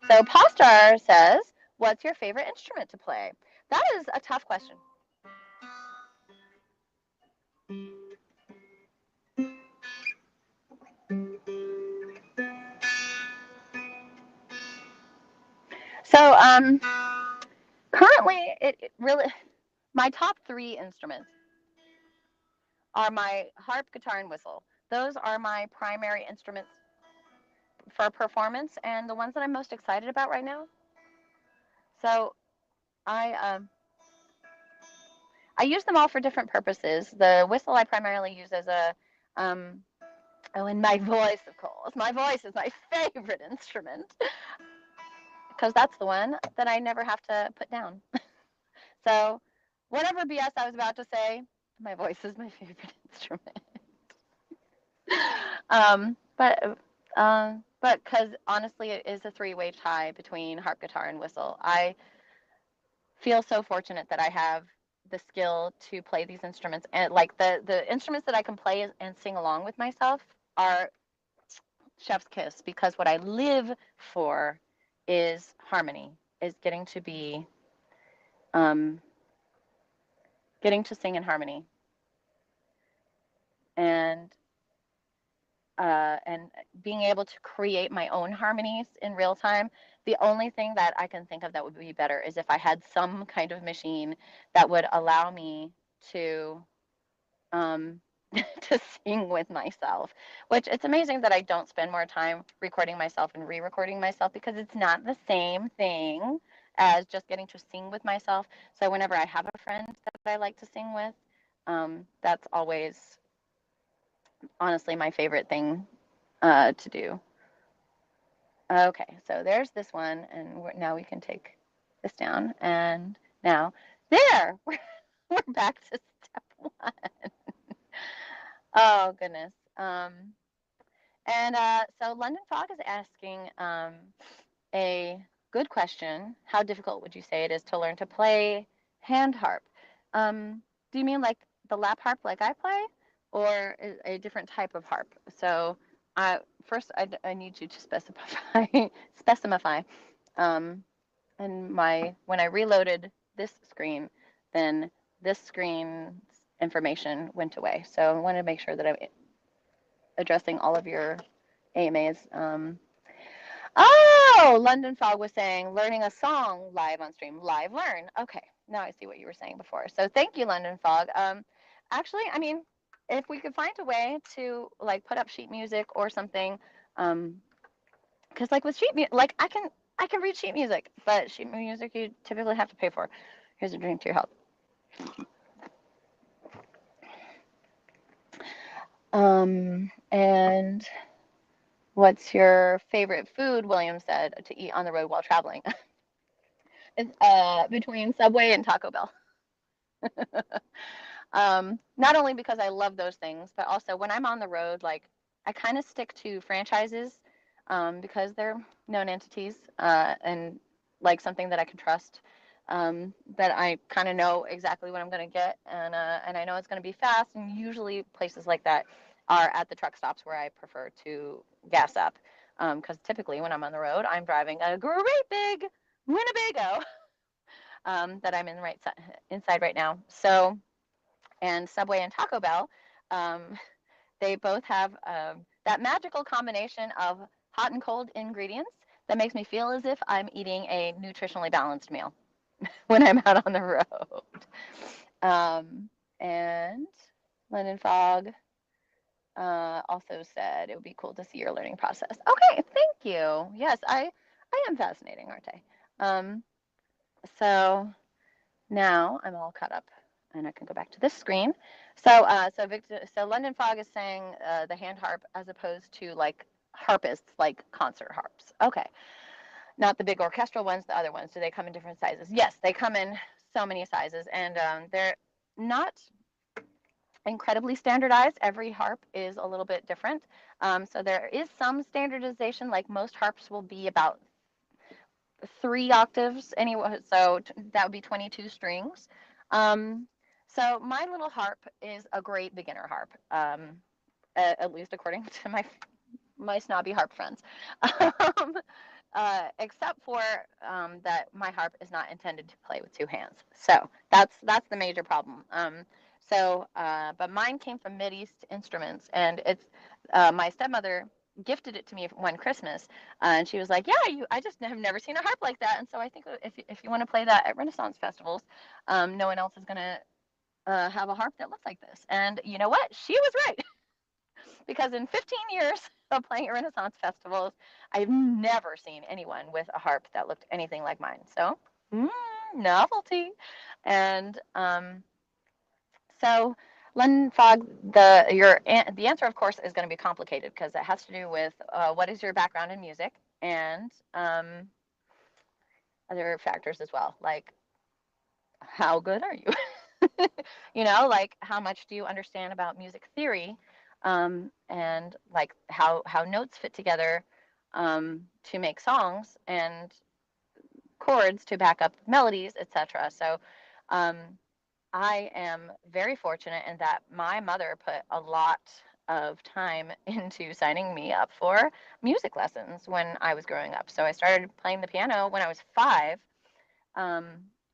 So Postar says, what's your favorite instrument to play? That is a tough question. So currently, it really, my top 3 instruments are my harp, guitar, and whistle. Those are my primary instruments for performance and the ones that I'm most excited about right now. So I use them all for different purposes. The whistle I primarily use as a and my voice, of course. My voice is my favorite instrument because that's the one that I never have to put down. So whatever BS I was about to say, my voice is my favorite instrument. But because honestly, it is a 3-way tie between harp, guitar, and whistle. I feel so fortunate that I have the skill to play these instruments, and like the instruments that I can play and sing along with myself are chef's kiss, because what I live for is harmony, is getting to be getting to sing in harmony, and being able to create my own harmonies in real time. The only thing that I can think of that would be better is if I had some kind of machine that would allow me to to sing with myself, which it's amazing that I don't spend more time recording myself and re-recording myself, because it's not the same thing as just getting to sing with myself. So whenever I have a friend that I like to sing with, that's always honestly my favorite thing to do. Okay, so there's this one, and now we can take this down, and now there, we're back to step 1. Oh goodness. And so London Fog is asking a good question. How difficult would you say it is to learn to play hand harp? Do you mean like the lap harp like I play, or a different type of harp? So, first I need you to specify. Um, and when I reloaded this screen, then this screen's information went away. So I want to make sure that I'm addressing all of your AMAs. Oh, London Fog was saying learning a song live on stream. Live learn. Okay, now I see what you were saying before. So thank you, London Fog. Actually, I mean, if we could find a way to like put up sheet music or something, because like with sheet music, like I can read sheet music, but sheet music you typically have to pay for. Here's a drink to your health. And what's your favorite food? William said to eat on the road while traveling. It's between Subway and Taco Bell. Not only because I love those things, but also when I'm on the road, like I kind of stick to franchises because they're known entities and like something that I can trust. That I kind of know exactly what I'm going to get, and I know it's going to be fast. And usually places like that are at the truck stops where I prefer to gas up, because typically when I'm on the road, I'm driving a great big Winnebago that I'm inside right now. So, and Subway and Taco Bell, um, they both have that magical combination of hot and cold ingredients that makes me feel as if I'm eating a nutritionally balanced meal when I'm out on the road. And Lennon Fogg also said it would be cool to see your learning process. Okay, thank you. Yes, I am fascinating, aren't I? So now I'm all caught up, and I can go back to this screen. So, so London Fog is saying the hand harp as opposed to like harpists, like concert harps. Okay, not the big orchestral ones, the other ones. Do they come in different sizes? Yes, they come in so many sizes, and they're not incredibly standardized. Every harp is a little bit different. So there is some standardization, like most harps will be about 3 octaves anyway, so that would be 22 strings. So my little harp is a great beginner harp, at least according to my snobby harp friends. Except for that my harp is not intended to play with 2 hands. So that's the major problem. But mine came from Mideast Instruments, and it's my stepmother gifted it to me one Christmas, and she was like, "Yeah, I just have never seen a harp like that." And so I think if you want to play that at Renaissance festivals, no one else is gonna have a harp that looks like this. And you know what? She was right. Because in 15 years of playing at Renaissance festivals, I've never seen anyone with a harp that looked anything like mine. So, novelty. And so, London Fog, the answer, of course, is going to be complicated because it has to do with what is your background in music and other factors as well, like how good are you? Like how much do you understand about music theory, and like how notes fit together to make songs and chords to back up melodies, etc. So um, I am very fortunate in that my mother put a lot of time into signing me up for music lessons when I was growing up. So I started playing the piano when I was 5, um,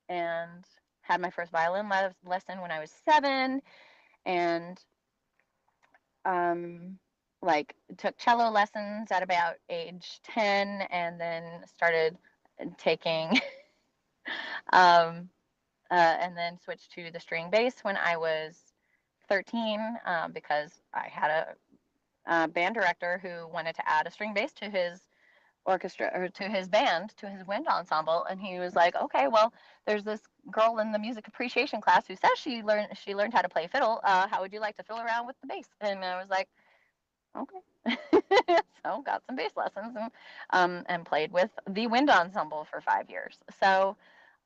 and had my first violin lesson when I was 7, and like took cello lessons at about age 10, and then started taking and then switched to the string bass when I was 13, because I had a band director who wanted to add a string bass to his orchestra or to his band, to his wind ensemble, and he was like, okay, well, there's this girl in the music appreciation class who says she learned how to play fiddle. How would you like to fiddle around with the bass? And I was like, okay. So got some bass lessons, and played with the wind ensemble for 5 years. So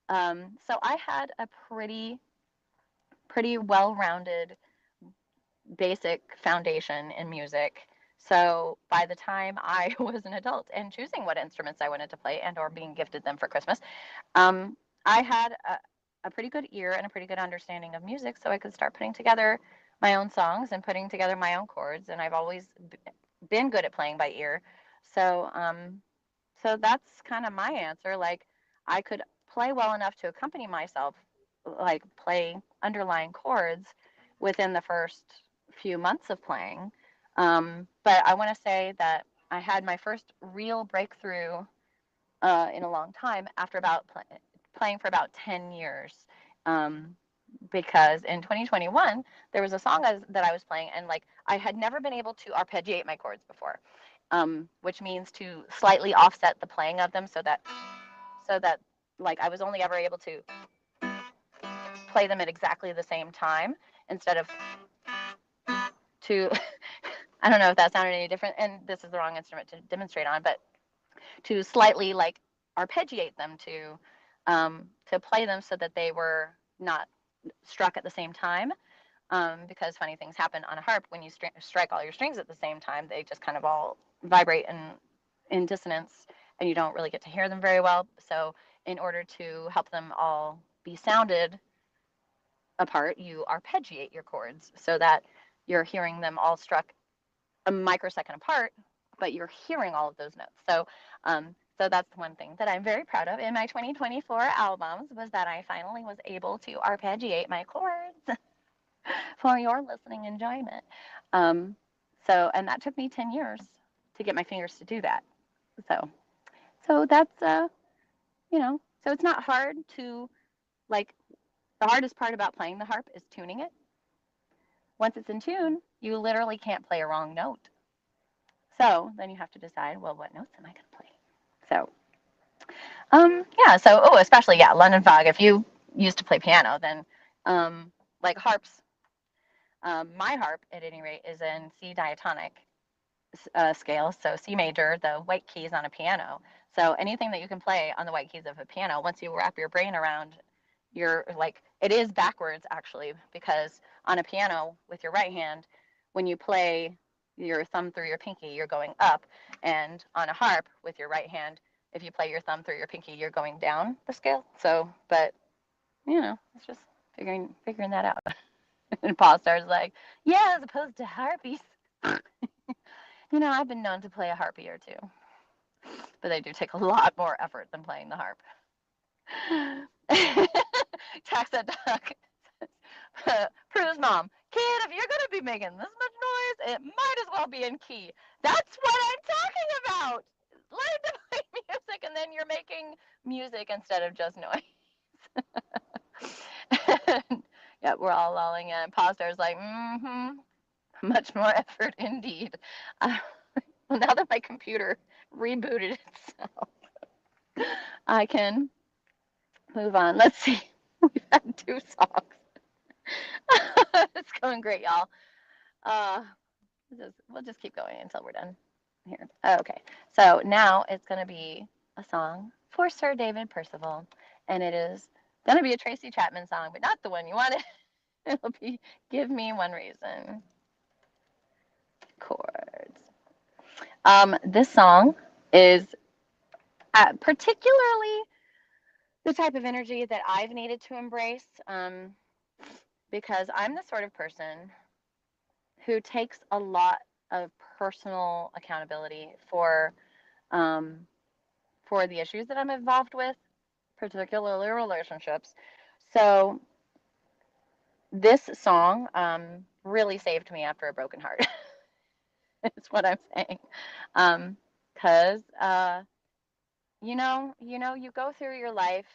I had a pretty well-rounded basic foundation in music. So by the time I was an adult and choosing what instruments I wanted to play and or being gifted them for Christmas, um, I had a pretty good ear and a pretty good understanding of music, so I could start putting together my own songs and putting together my own chords. And I've always been good at playing by ear. So, so that's kind of my answer. Like, I could play well enough to accompany myself, like play underlying chords within the first few months of playing. But I want to say that I had my first real breakthrough in a long time after playing for about 10 years. Um, because in 2021, there was a song that I was playing, and like I had never been able to arpeggiate my chords before, which means to slightly offset the playing of them so that like I was only ever able to play them at exactly the same time instead of to I don't know if that sounded any different, and this is the wrong instrument to demonstrate on, but to slightly like arpeggiate them to play them so that they were not struck at the same time. Because funny things happen on a harp when you strike all your strings at the same time. They just kind of all vibrate in dissonance, and you don't really get to hear them very well. So in order to help them all be sounded apart, you arpeggiate your chords so that you're hearing them all struck a microsecond apart, but you're hearing all of those notes. So that's one thing that I'm very proud of in my 2024 albums, was that I finally was able to arpeggiate my chords for your listening enjoyment. Um, and that took me 10 years to get my fingers to do that. So, so that's, so it's not hard to, like, the hardest part about playing the harp is tuning it. Once it's in tune, you literally can't play a wrong note. So then you have to decide, well, what notes am I going to play? So, yeah. So, especially, yeah, London Fog. If you used to play piano, then, like harps, my harp, at any rate, is in C diatonic scale. So C major, the white keys on a piano. So anything that you can play on the white keys of a piano, once you wrap your brain around it is backwards actually, because on a piano with your right hand, when you play your thumb through your pinky, you're going up. And on a harp with your right hand, if you play your thumb through your pinky, you're going down the scale. So, but it's just figuring that out. And Paul Star's like, yeah, as opposed to harpies. I've been known to play a harpy or two, but they do take a lot more effort than playing the harp. Taxa Duck. Prue's mom. Kid, if you're going to be making this much noise, it might as well be in key. That's what I'm talking about. Learn to play music, and then you're making music instead of just noise. Yeah, we're all lolling in. Pastor's like, much more effort indeed. Well, now that my computer rebooted itself, I can move on. Let's see. We've had 2 songs. It's going great, y'all. We'll just keep going until we're done here. Okay, so now it's going to be a song for Sir David Percival, and it is going to be a Tracy Chapman song, but not the one you wanted. It'll be Give Me One Reason. Chords. This song is particularly the type of energy that I've needed to embrace, because I'm the sort of person who takes a lot of personal accountability for the issues that I'm involved with, particularly relationships. So this song really saved me after a broken heart. Is what I'm saying. Because you go through your life,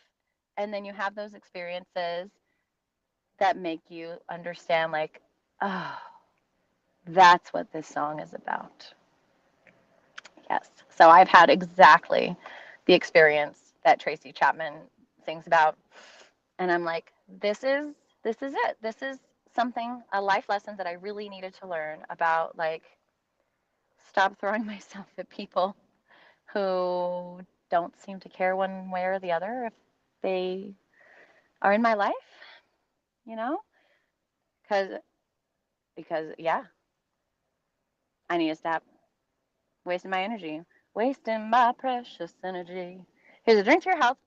and then you have those experiences that make you understand, like, oh, that's what this song is about. Yes. So I've had exactly the experience that Tracy Chapman sings about. And I'm like, this is it. This is a life lesson that I really needed to learn about, like, stop throwing myself at people who don't seem to care one way or the other if they are in my life, you know? Because yeah, I need to stop Wasting my energy. Wasting my precious energy. Here's a drink to your health.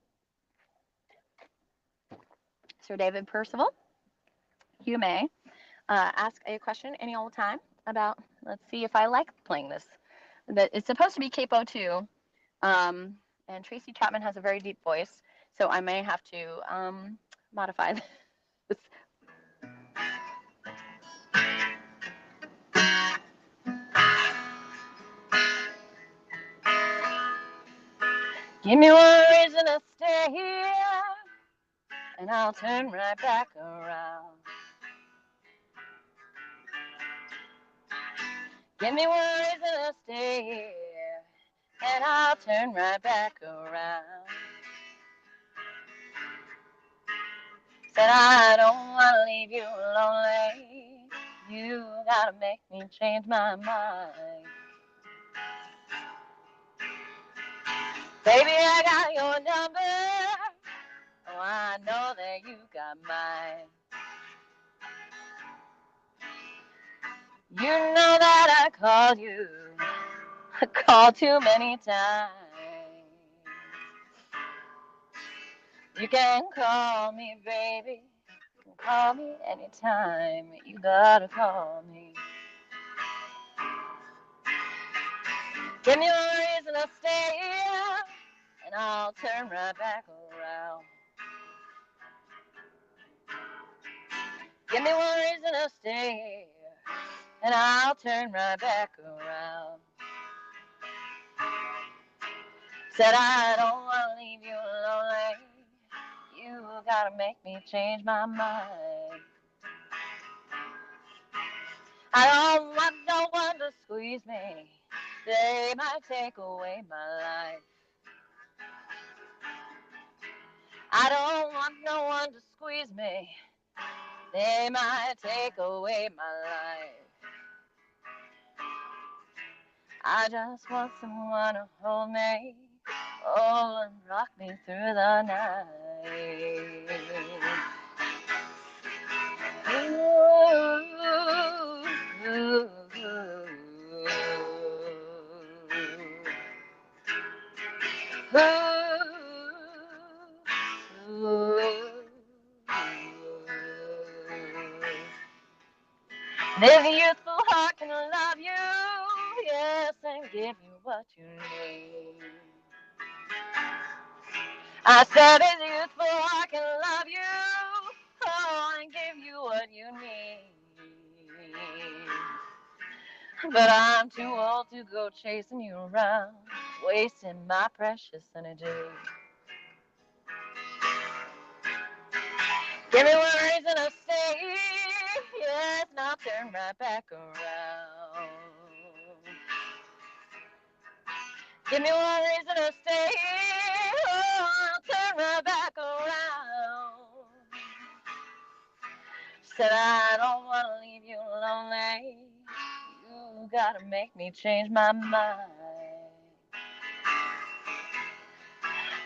Sir David Percival, you may ask a question any old time about, let's see if I like playing this. It's supposed to be capo too. And Tracy Chapman has a very deep voice, so I may have to modify this. Give me one reason to stay here, and I'll turn right back around. Give me one reason to stay here, and I'll turn right back around. Said I don't want to leave you lonely. You gotta make me change my mind. Baby, I got your number. Oh, I know that you got mine. You know that I called you. I called too many times. You can call me, baby. You can call me anytime. You gotta call me. Give me a reason to stay here, and I'll turn right back around. Give me one reason to stay here, and I'll turn right back around. Said I don't want to leave you lonely. You gotta make me change my mind. I don't want no one to squeeze me. They might take away my life. I don't want no one to squeeze me. They might take away my life. I just want someone to hold me, oh, and rock me through the night. Ooh, ooh, ooh, This youthful heart can love you, yes, and give you what you need. I said this youthful heart can love you, oh, and give you what you need. But I'm too old to go chasing you around, wasting my precious energy. Give me one reason to stay, yes, and I'll turn right back around. Give me one reason to stay, oh, I'll turn right back around. Said I don't want to leave you lonely. You gotta make me change my mind.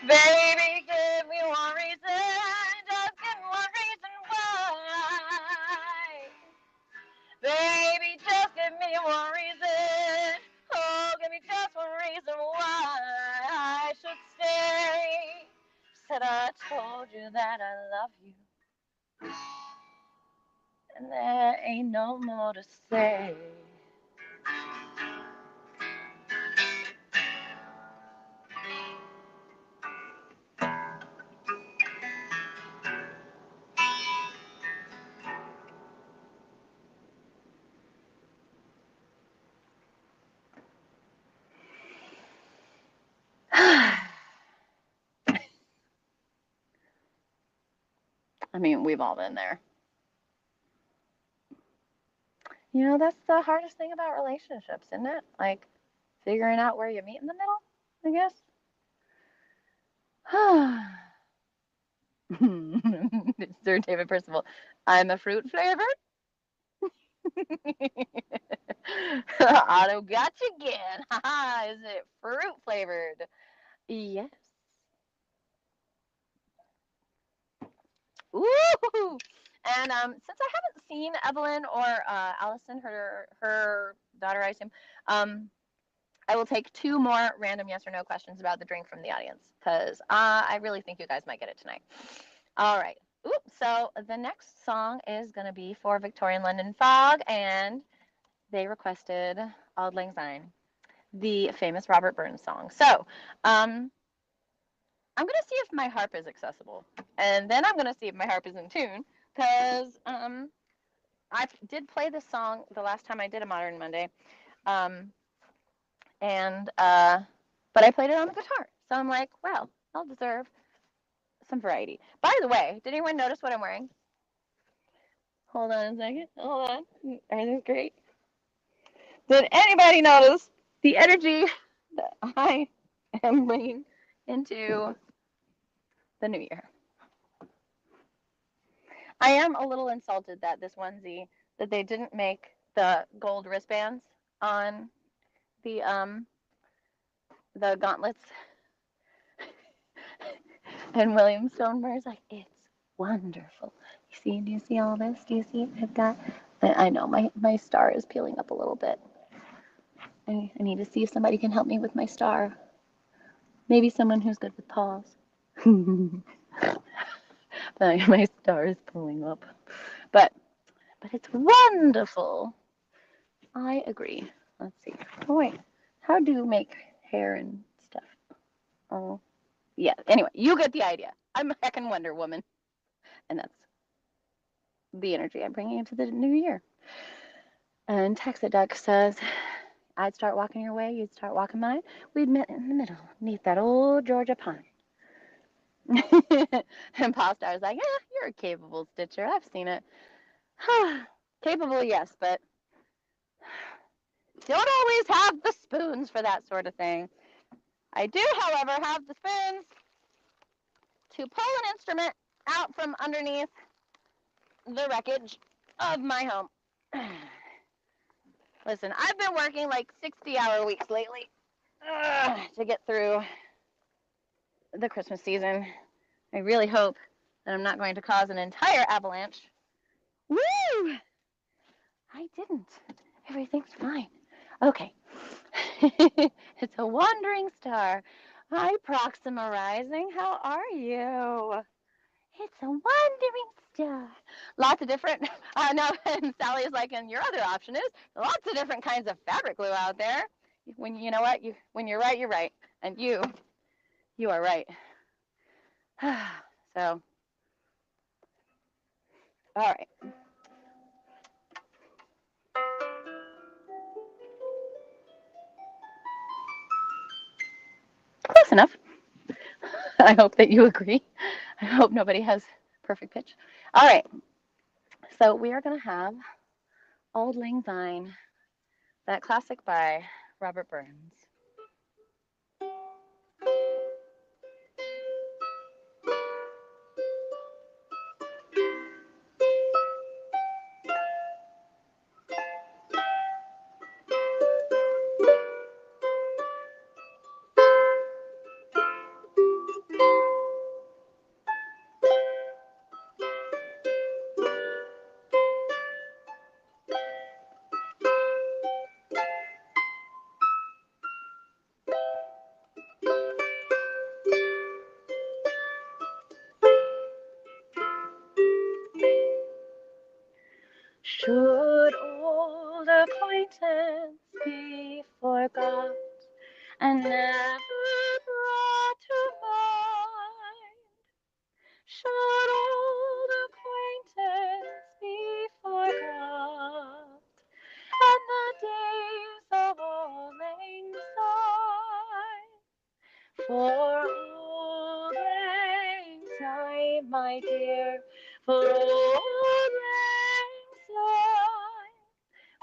Baby, give me one reason, just give me one reason why. Baby, just give me one reason. Oh, give me just one reason why I should stay. Said I told you that I love you, and there ain't no more to say. I mean, we've all been there. You know, that's the hardest thing about relationships, isn't it? Like, figuring out where you meet in the middle, I guess. Sir David Percival, I'm a fruit flavored. Otto got you again. Is it fruit flavored? Yes. Ooh. And since I haven't seen Evelyn or Allison, her daughter, I assume, I will take 2 more random yes or no questions about the drink from the audience because I really think you guys might get it tonight. All right. Ooh, so the next song is going to be for Victorian London Fog, and they requested Auld Lang Syne, the famous Robert Burns song. So I'm going to see if my harp is accessible, and then I'm going to see if my harp is in tune because I did play this song the last time I did a Modern Monday. But I played it on the guitar. So I'm like, well, I'll deserve some variety. By the way, did anyone notice what I'm wearing? Hold on a second. Hold on. Everything's great. Did anybody notice the energy that I am bringing into the new year? I am a little insulted that this onesie, that they didn't make the gold wristbands on the gauntlets. And William Stoneberg's like, it's wonderful. You see, do you see all this? Do you see? I've got, I know my star is peeling up a little bit. I need to see if somebody can help me with my star. Maybe someone who's good with paws. My star is pulling up. But it's wonderful. I agree. Let's see. Oh, wait. How do you make hair and stuff? Oh, yeah. Anyway, you get the idea. I'm a heckin' Wonder Woman. And that's the energy I'm bringing into the new year. And Taxa Duck says, I'd start walking your way, you'd start walking mine. We'd meet in the middle, neath that old Georgia pine. And Paul Star's like, yeah, you're a capable stitcher. I've seen it. Capable, yes, but don't always have the spoons for that sort of thing. I do, however, have the spoons to pull an instrument out from underneath the wreckage of my home. Listen, I've been working like 60-hour weeks lately to get through the Christmas season. I really hope that I'm not going to cause an entire avalanche. Woo! I didn't. Everything's fine. Okay. It's a wandering star. Hi, Proxima Rising. How are you? It's a wandering star. Lots of different, no, and Sally's like, and your other option is lots of different kinds of fabric glue out there. When you know what, when you're right, you're right. And you are right. So, all right. Close enough. I hope that you agree. I hope nobody has perfect pitch. All right. So we are going to have Auld Lang Syne, that classic by Robert Burns. Should old acquaintance be forgot and never brought to mind? Should old acquaintance be forgot and the days of old lang syne? For old lang syne, my dear, for old lang syne,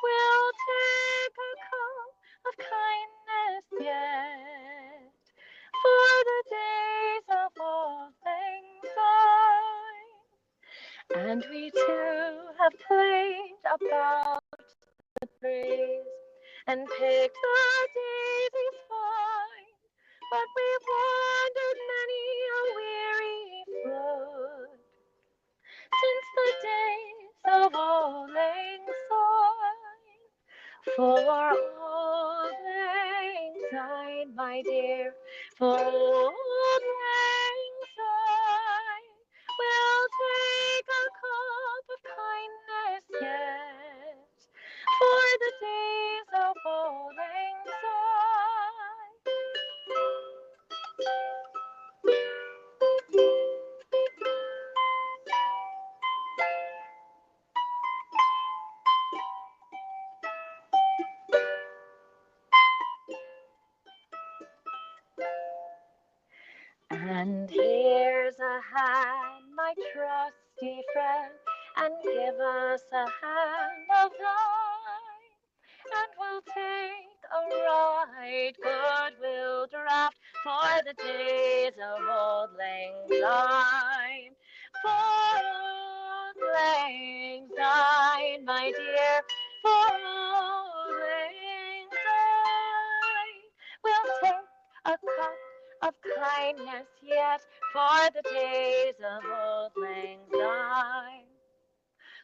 we'll take a cup of kindness yet, for the days of old lang syne. And we too have played about the breeze and picked the daisies fine, but we've wandered many a weary flood since the days of old lang syne. For old lang my dear, for old lang syne. We'll take a cup of kindness yet, for the days of old lang syne. And here's a hand, my trusty friend, and give us a hand of thine, and we'll take a right goodwill draft for the days of old lang syne. For old lang syne, my dear, for old lang syne, we'll take a cup of kindness yet for the days of old lang syne.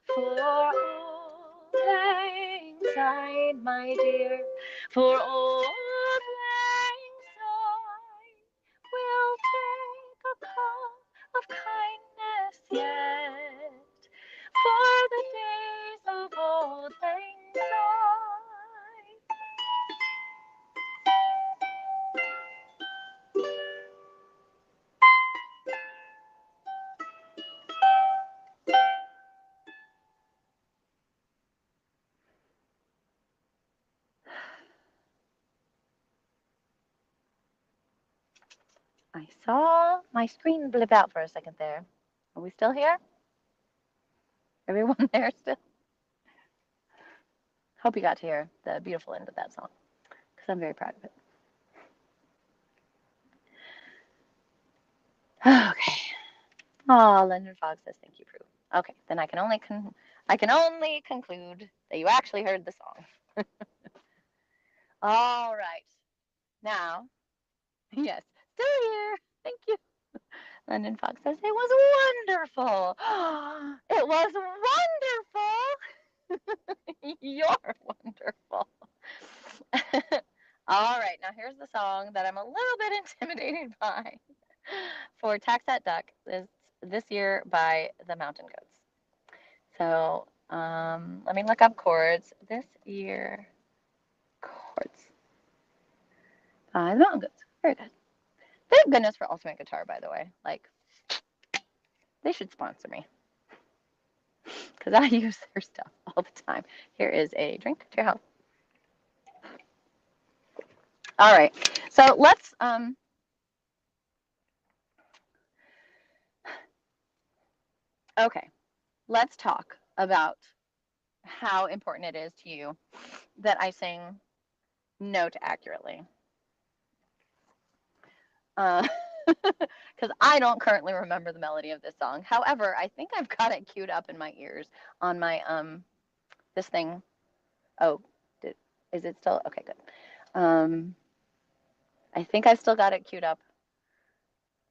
For old lang syne, my dear, for old lang syne, we'll take a cup of kindness yet for the days of old lang syne. I saw my screen blip out for a second there. Are we still here? Everyone there still? Hope you got to hear the beautiful end of that song, because I'm very proud of it. Okay. Oh, London Fog says thank you, Pru. Okay, then I can only conclude that you actually heard the song. All right. Now, yes, still here. Thank you. London Fog says it was wonderful. It was wonderful. You're wonderful. All right, now here's the song that I'm a little bit intimidated by for Tax That Duck this year by the Mountain Goats. So let me look up chords. This year, chords by the Mountain Goats. Very good. Thank goodness for Ultimate Guitar, by the way. Like, they should sponsor me, because I use their stuff all the time. Here is a drink to your health. All right, so let's okay, let's talk about how important it is to you that I sing note accurately. Because I don't currently remember the melody of this song. However, I think I've got it queued up in my ears on my this thing. Oh, is it still okay? Good. I think I've still got it queued up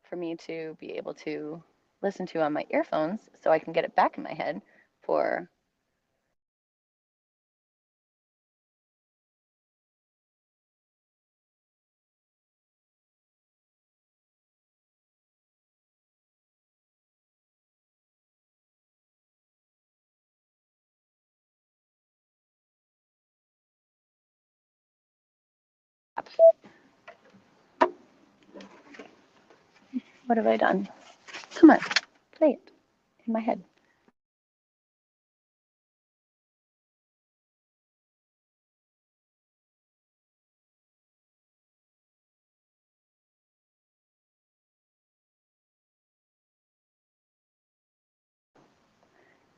for me to be able to listen to on my earphones, so I can get it back in my head for. What have I done? Come on, play it in my head.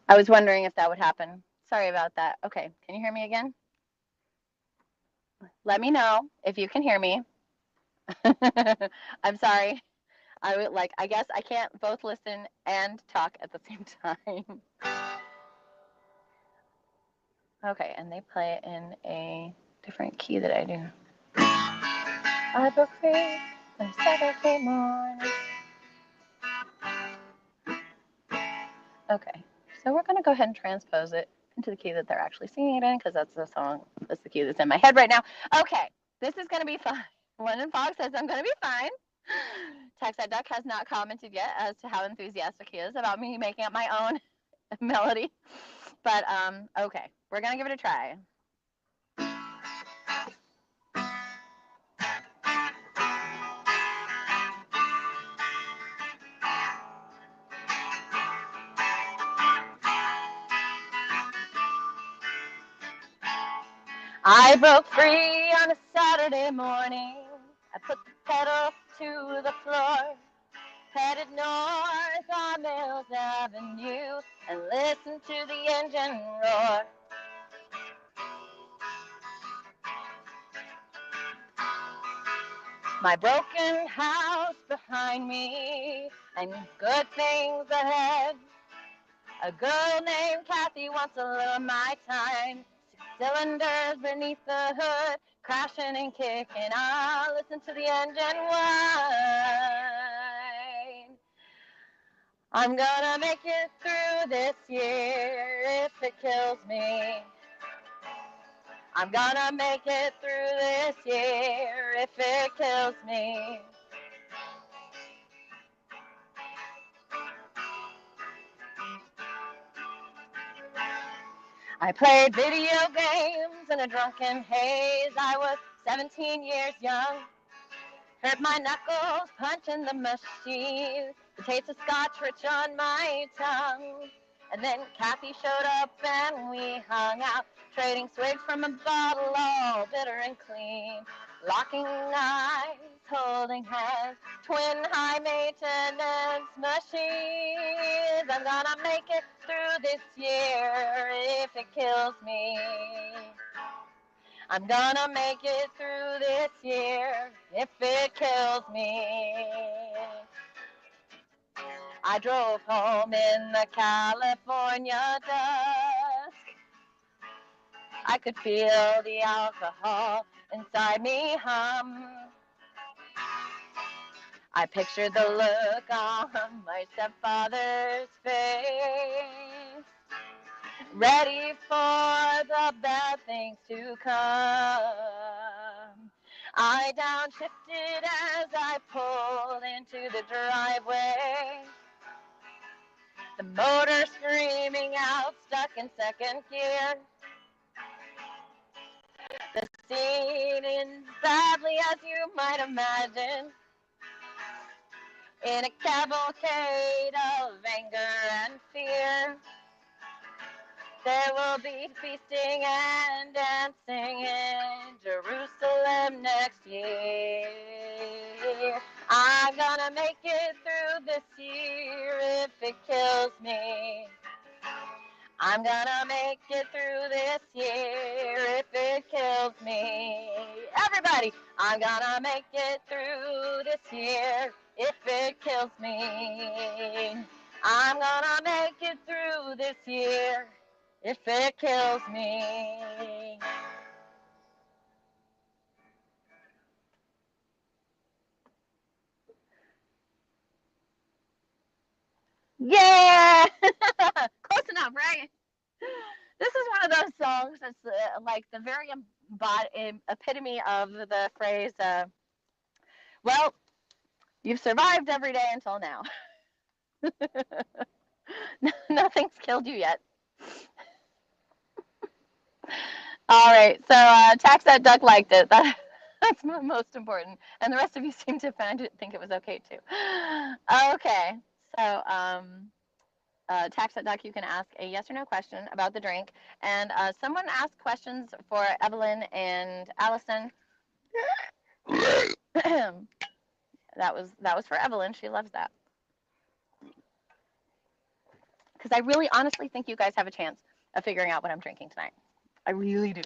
I was wondering if that would happen. Sorry about that. Okay, can you hear me again? Let me know if you can hear me. I'm sorry. I guess I can't both listen and talk at the same time. Okay, and they play it in a different key that I do. I broke free on a Saturday morning. Okay, so we're gonna go ahead and transpose it into the key that they're actually singing it in, because that's the key that's in my head right now. Okay, this is gonna be fun. London Fog says, I'm going to be fine. Text Duck has not commented yet as to how enthusiastic he is about me making up my own melody. But, okay, we're going to give it a try. I broke free on a Saturday morning. I put the pedal to the floor, headed north on Mills Avenue, and listened to the engine roar. My broken house behind me, and good things ahead. A girl named Kathy wants a little of my time. 6 cylinders beneath the hood, crashing and kicking. I'll listen to the engine whine. I'm gonna make it through this year if it kills me. I'm gonna make it through this year if it kills me. I played video games in a drunken haze. I was 17 years young. Hurt my knuckles punching the machine. The taste of scotch rich on my tongue. And then Kathy showed up and we hung out, trading swigs from a bottle, all bitter and clean. Locking eyes, holding hands, twin high maintenance machines. I'm gonna make it through this year if it kills me. I'm gonna make it through this year if it kills me. I drove home in the California dusk. I could feel the alcohol inside me hum. I pictured the look on my stepfather's face, ready for the bad things to come. I downshifted as I pulled into the driveway, the motor screaming out, stuck in second gear. The scene ends badly, as you might imagine, in a cavalcade of anger and fear. There will be feasting and dancing in Jerusalem next year. I'm gonna make it through this year if it kills me. I'm gonna make it through this year if it kills me. Everybody, I'm gonna make it through this year if it kills me. I'm gonna make it through this year if it kills me. Yeah! Close enough, right? This is one of those songs that's like the very epitome of the phrase, well, you've survived every day until now. Nothing's killed you yet. All right, so Tax That Duck liked it. That's most important. And the rest of you seem to think it was okay too. Okay, so Tax That Duck, you can ask a yes or no question about the drink. And someone asked questions for Evelyn and Allison. that was for Evelyn. She loves that. Because I really honestly think you guys have a chance of figuring out what I'm drinking tonight. I really do.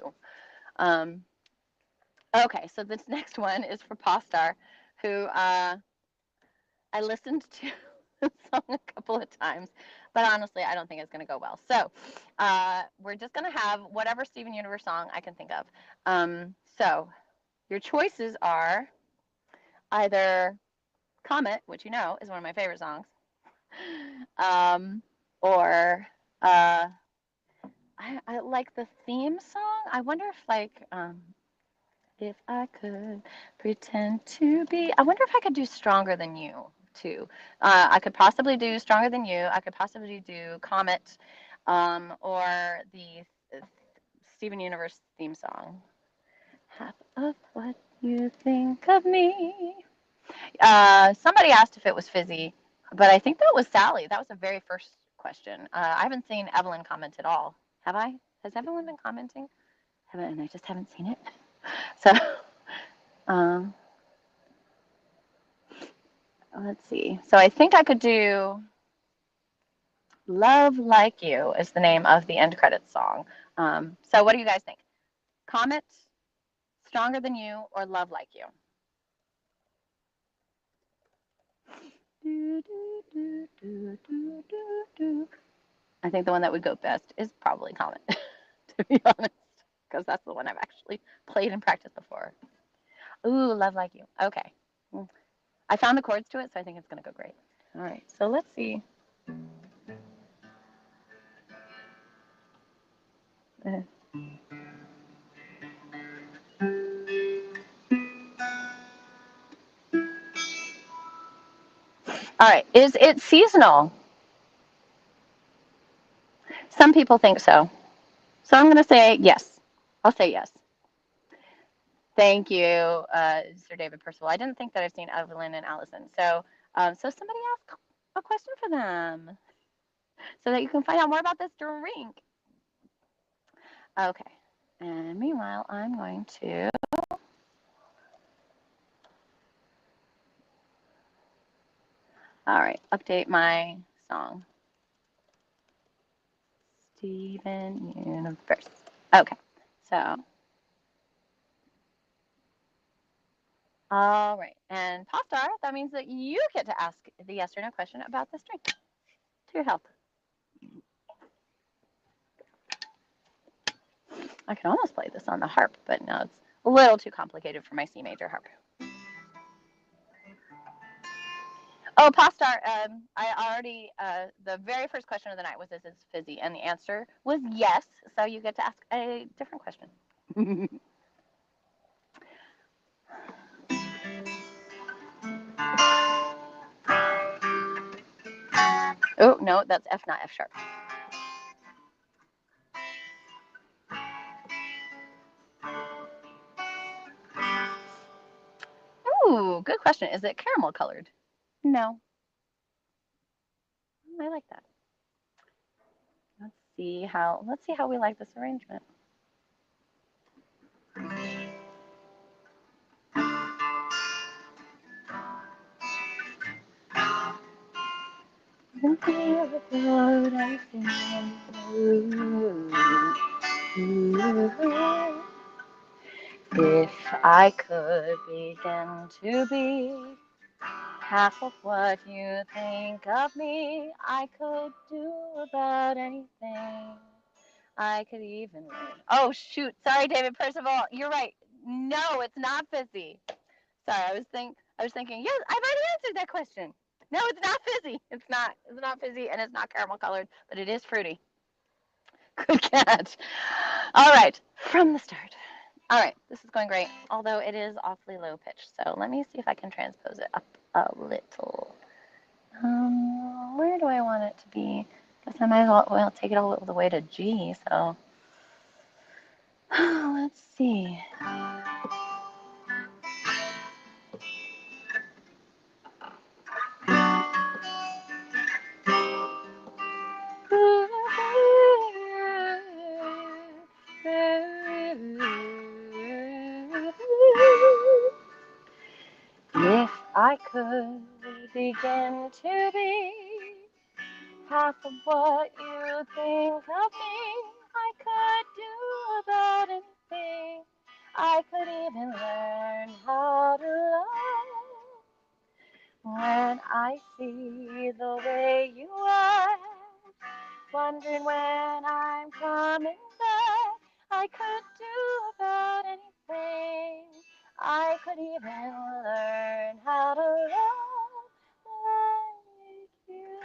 Okay, so this next one is for Postar, who I listened to the song a couple of times, but honestly, I don't think it's going to go well. So we're just going to have whatever Steven Universe song I can think of. So your choices are either Comet, which you know is one of my favorite songs, or I like the theme song. I wonder if like If I could pretend to be. I wonder if I could do Stronger Than You, too. I could possibly do Stronger Than You. I could possibly do Comet, or the Steven Universe theme song. Half of what you think of me. Somebody asked if it was fizzy, but I think that was Sally. That was the very first question. I haven't seen Evelyn comment at all. Have I? Has Evelyn been commenting? Haven't, and I just haven't seen it. So, um, let's see. So I think I could do Love Like You is the name of the end credits song. So what do you guys think? Comet, Stronger Than You, or Love Like You? I think the one that would go best is probably Comet, to be honest, because that's the one I've actually played and practiced before. Ooh, Love Like You. Okay. I found the chords to it, so I think it's going to go great. All right, so let's see. All right, is it seasonal? Some people think so. So I'm going to say yes. I'll say yes. Thank you, Sir David Percival. I didn't think that I've seen Evelyn and Allison. So, so somebody ask a question for them so that you can find out more about this drink. Okay. And meanwhile, I'm going to update my song. Steven Universe. Okay. So, all right. And Popstar, that means that you get to ask the yes or no question about this drink. To your health. I can almost play this on the harp, but no, it's a little too complicated for my C major harp. Oh, Popstar, I already, the very first question of the night was, is this fizzy? And the answer was yes, so you get to ask a different question. Oh, no, that's F, not F sharp. Ooh, good question. Is it caramel colored? No. I like that. Let's see how we like this arrangement. If I could begin to be half of what you think of me, I could do about anything. I could even learn. Oh shoot! Sorry, David Percival. You're right. No, it's not fizzy. Sorry, I was thinking. Yes, I've already answered that question. No, it's not fizzy. It's not. It's not fizzy, and it's not caramel colored, but it is fruity. Good catch. All right, from the start. All right, this is going great, although it is awfully low pitch. So let me see if I can transpose it up a little. Where do I want it to be? Guess I might as well take it all the way to G. So let's see. If I could begin to be half of what you think of me, I could do about anything. I could even learn how to love. When I see the way you are, wondering when I'm coming back, I could do about anything. I could even learn how to love like you.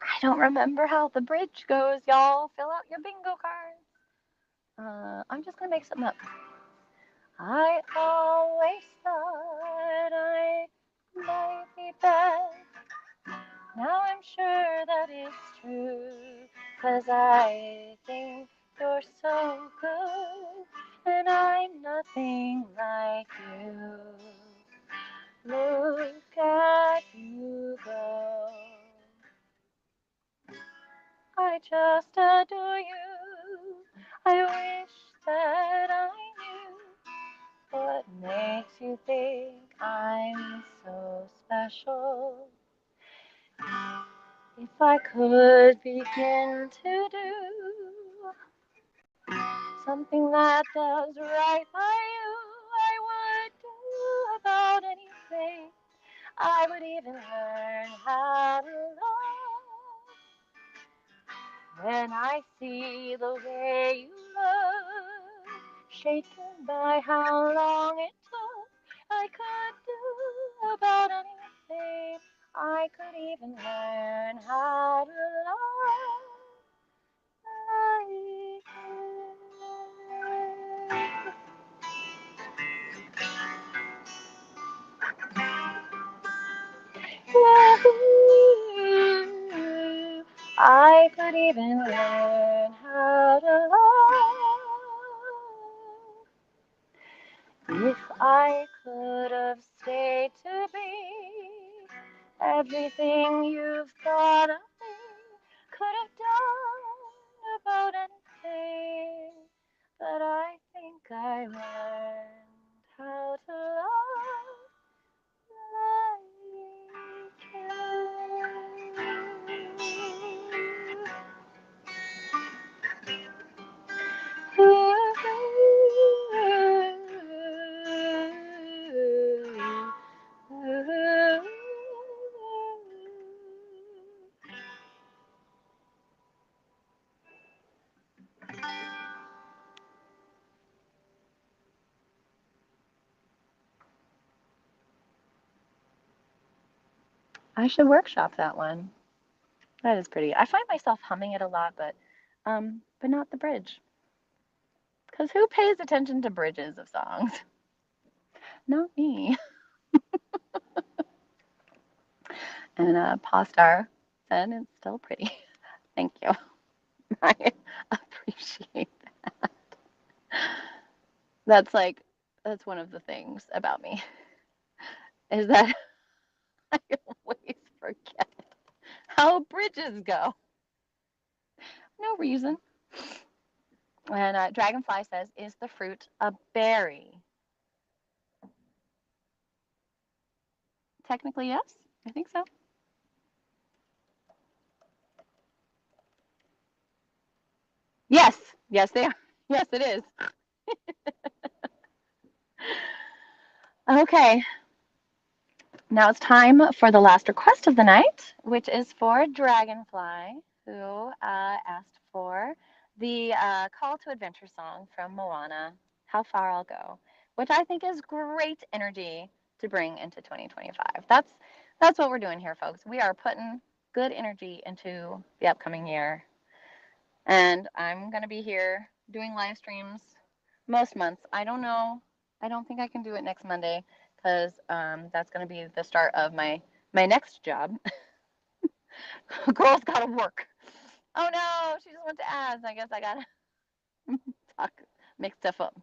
I don't remember how the bridge goes, y'all. Fill out your bingo cards. I'm just gonna make something up. I always thought I might be bad. Now I'm sure that it's true, 'cause I think you're so good, and I'm nothing like you. Look at you go. I just adore you. I wish that I knew what makes you think I'm so special. If I could begin to do something that does right by you, I would do about anything. I would even learn how to love. When I see the way you look, shaken by how long it took, I could do about anything. I could even learn how to love like you. I could even learn how to love. If I could have stayed to be everything you've thought of me, could have done about anything, but I think I learned how to love I should workshop that one. That is pretty. I find myself humming it a lot, but not the bridge. Because who pays attention to bridges of songs? Not me. And Postar said it's still pretty. Thank you. I appreciate that. That's one of the things about me is that I always forget how bridges go. No reason. And Dragonfly says, is the fruit a berry? Technically, yes. I think so. Yes. Yes, they are. Yes, it is. Okay. Now it's time for the last request of the night, which is for Dragonfly, who asked for the Call to Adventure song from Moana, How Far I'll Go, which I think is great energy to bring into 2025. That's what we're doing here, folks. We are putting good energy into the upcoming year. And I'm going to be here doing live streams most months. I don't know. I don't think I can do it next Monday because that's going to be the start of my next job. Girl's got to work. Oh no, she just went to ads. I guess I got to talk, make stuff up.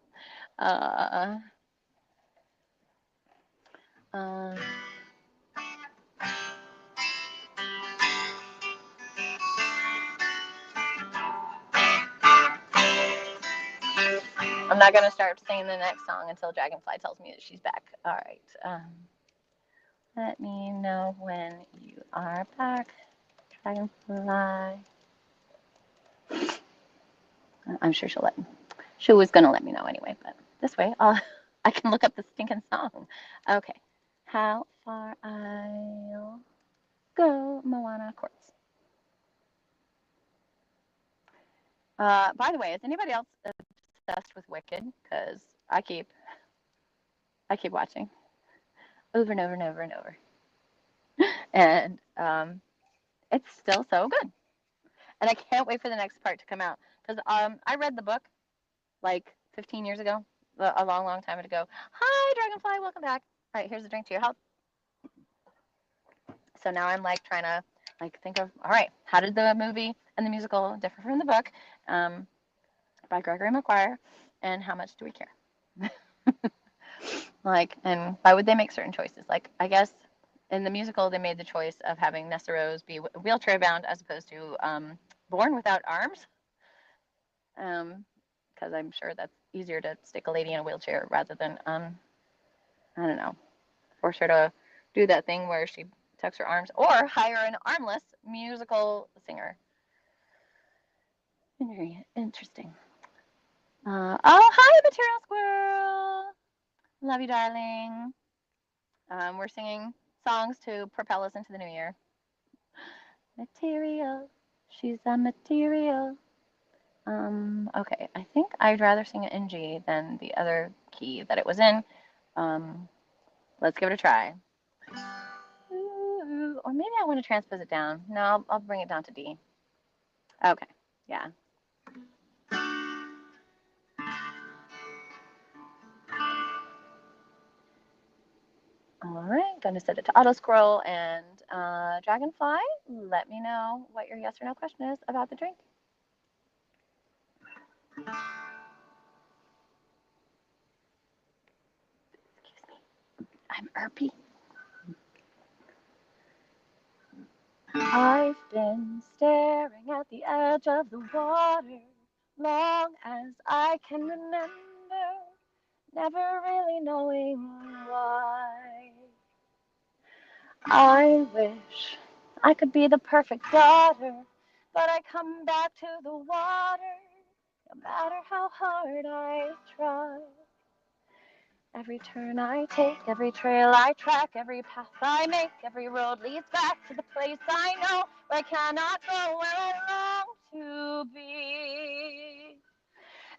Uh, uh, I'm not going to start singing the next song until Dragonfly tells me that she's back. All right. Let me know when you are back, Dragonfly. I'm sure she'll let me. She was going to let me know anyway, but this way I can look up the stinking song. Okay. How far I'll go, Moana Courts. By the way, is anybody else obsessed with Wicked? Because I keep watching over and over and over and over. And it's still so good. And I can't wait for the next part to come out. Because I read the book like 15 years ago, a long, long time ago. Hi, Dragonfly, welcome back. All right, here's a drink to your health. So now I'm like trying to like think of, all right, how did the movie and the musical differ from the book by Gregory Maguire, and how much do we care? Like, and why would they make certain choices? Like, I guess in the musical they made the choice of having Nessa Rose be wheelchair bound as opposed to born without arms, because I'm sure that's easier to stick a lady in a wheelchair rather than I don't know, force her to do that thing where she tucks her arms, or hire an armless musical singer. Very interesting. Oh, hi, Material Squirrel. Love you, darling. We're singing songs to propel us into the new year. Material, she's a material. Okay, I think I'd rather sing it in G than the other key that it was in. Let's give it a try. Ooh, or maybe I want to transpose it down. No, I'll bring it down to D. Okay, yeah. All right, going to set it to auto scroll, and Dragonfly, let me know what your yes or no question is about the drink. Excuse me, I'm irpy. I've been staring at the edge of the water long as I can remember, never really knowing why. I wish I could be the perfect daughter, but I come back to the water, no matter how hard I try. Every turn I take, every trail I track, every path I make, every road leads back to the place I know, where I cannot go, where I long to be.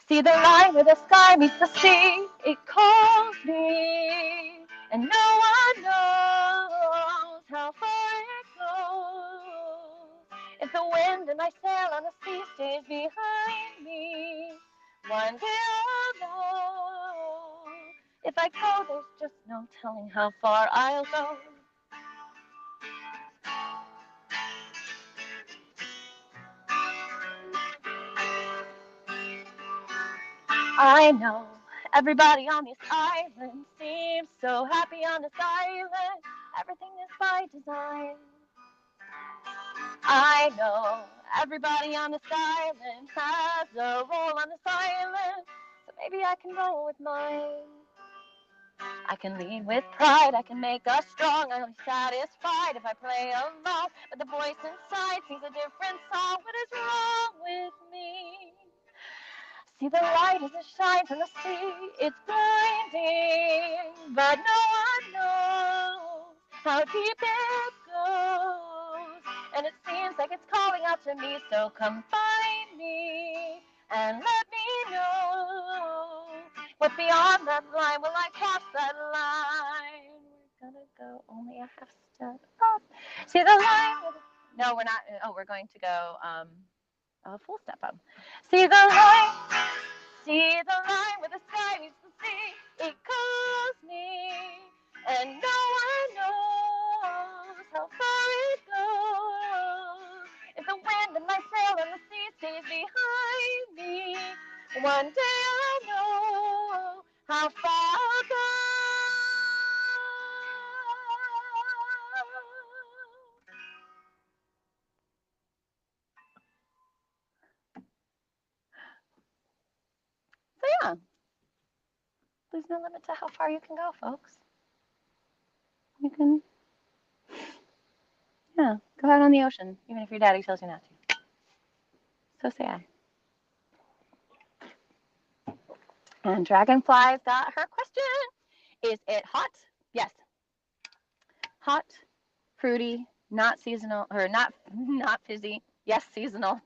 See the line where the sky meets the sea, it calls me, and no one knows how far it goes. If the wind and I sail on the sea stays behind me, one day I'll know. If I go, there's just no telling how far I'll go. I know everybody on this island seems so happy on this island. Everything is by design. I know everybody on this island has a role on this island, so maybe I can roll with mine. I can lead with pride, I can make us strong, I'll be satisfied if I play along, but the voice inside sings a different song. What is wrong with me? See the light as it shines on the sea, it's blinding, but no one knows how deep it goes, and it seems like it's calling out to me, so come find me and let me know what beyond that line will I cross that line. We're gonna go only a half step up. See the line? No, we're not. Oh, we're going to go a full step up. See the line where the sky meets the sea. It calls me, and no one knows how far it goes. If the wind and my sail on the sea stays behind me, one day I'll know how far I'll go. So yeah, there's no limit to how far you can go, folks. You can, yeah, go out on the ocean, even if your daddy tells you not to. So say I. And Dragonfly's got her question. Is it hot? Yes. Hot, fruity, not seasonal, or not fizzy. Yes, seasonal.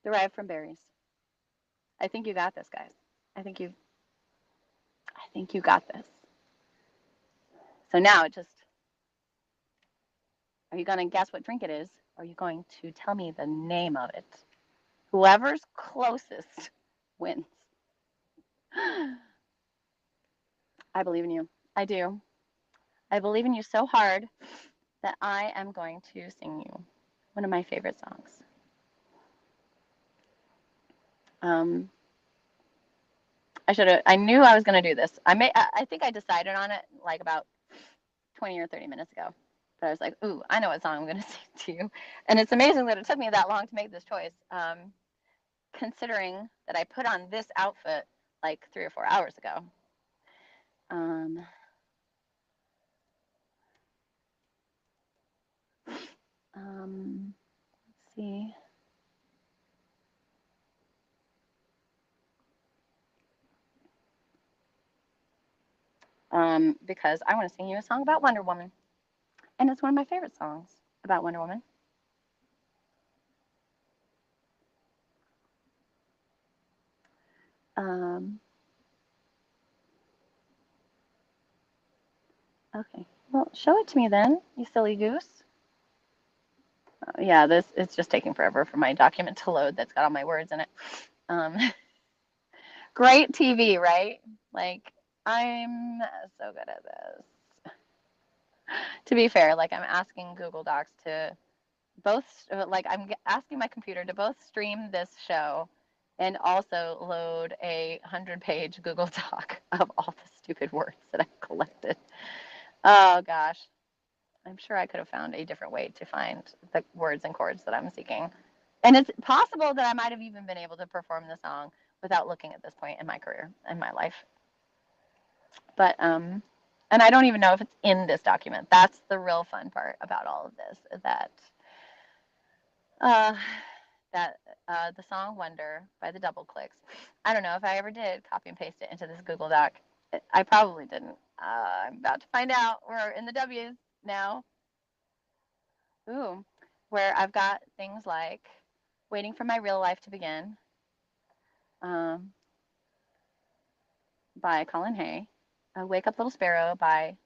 Derived from berries. I think you got this, guys. I think you got this. So now it just, are you going to guess what drink it is? Or are you going to tell me the name of it? Whoever's closest wins. I believe in you. I do. I believe in you so hard that I am going to sing you one of my favorite songs. I knew I was going to do this. I think I decided on it like about 20 or 30 minutes ago. But I was like, ooh, I know what song I'm going to sing to you. And it's amazing that it took me that long to make this choice, considering that I put on this outfit like 3 or 4 hours ago. Let's see. Because I want to sing you a song about Wonder Woman. And it's one of my favorite songs about Wonder Woman. Okay. Well, show it to me then, you silly goose. Yeah, it's just taking forever for my document to load that's got all my words in it. Great TV, right? Like, I'm so good at this. To be fair, like I'm asking Google Docs to both, like I'm asking my computer to both stream this show and also load a 100-page Google Doc of all the stupid words that I've collected. Oh gosh. I'm sure I could have found a different way to find the words and chords that I'm seeking. And it's possible that I might have even been able to perform the song without looking at this point in my career, in my life. But, and I don't even know if it's in this document. That's the real fun part about all of this, is that, the song Wonder by the Double Clicks. I don't know if I ever did copy and paste it into this Google Doc. I probably didn't. I'm about to find out. We're in the W's now. Ooh, where I've got things like Waiting for My Real Life to Begin, by Colin Hay, Wake Up Little Sparrow by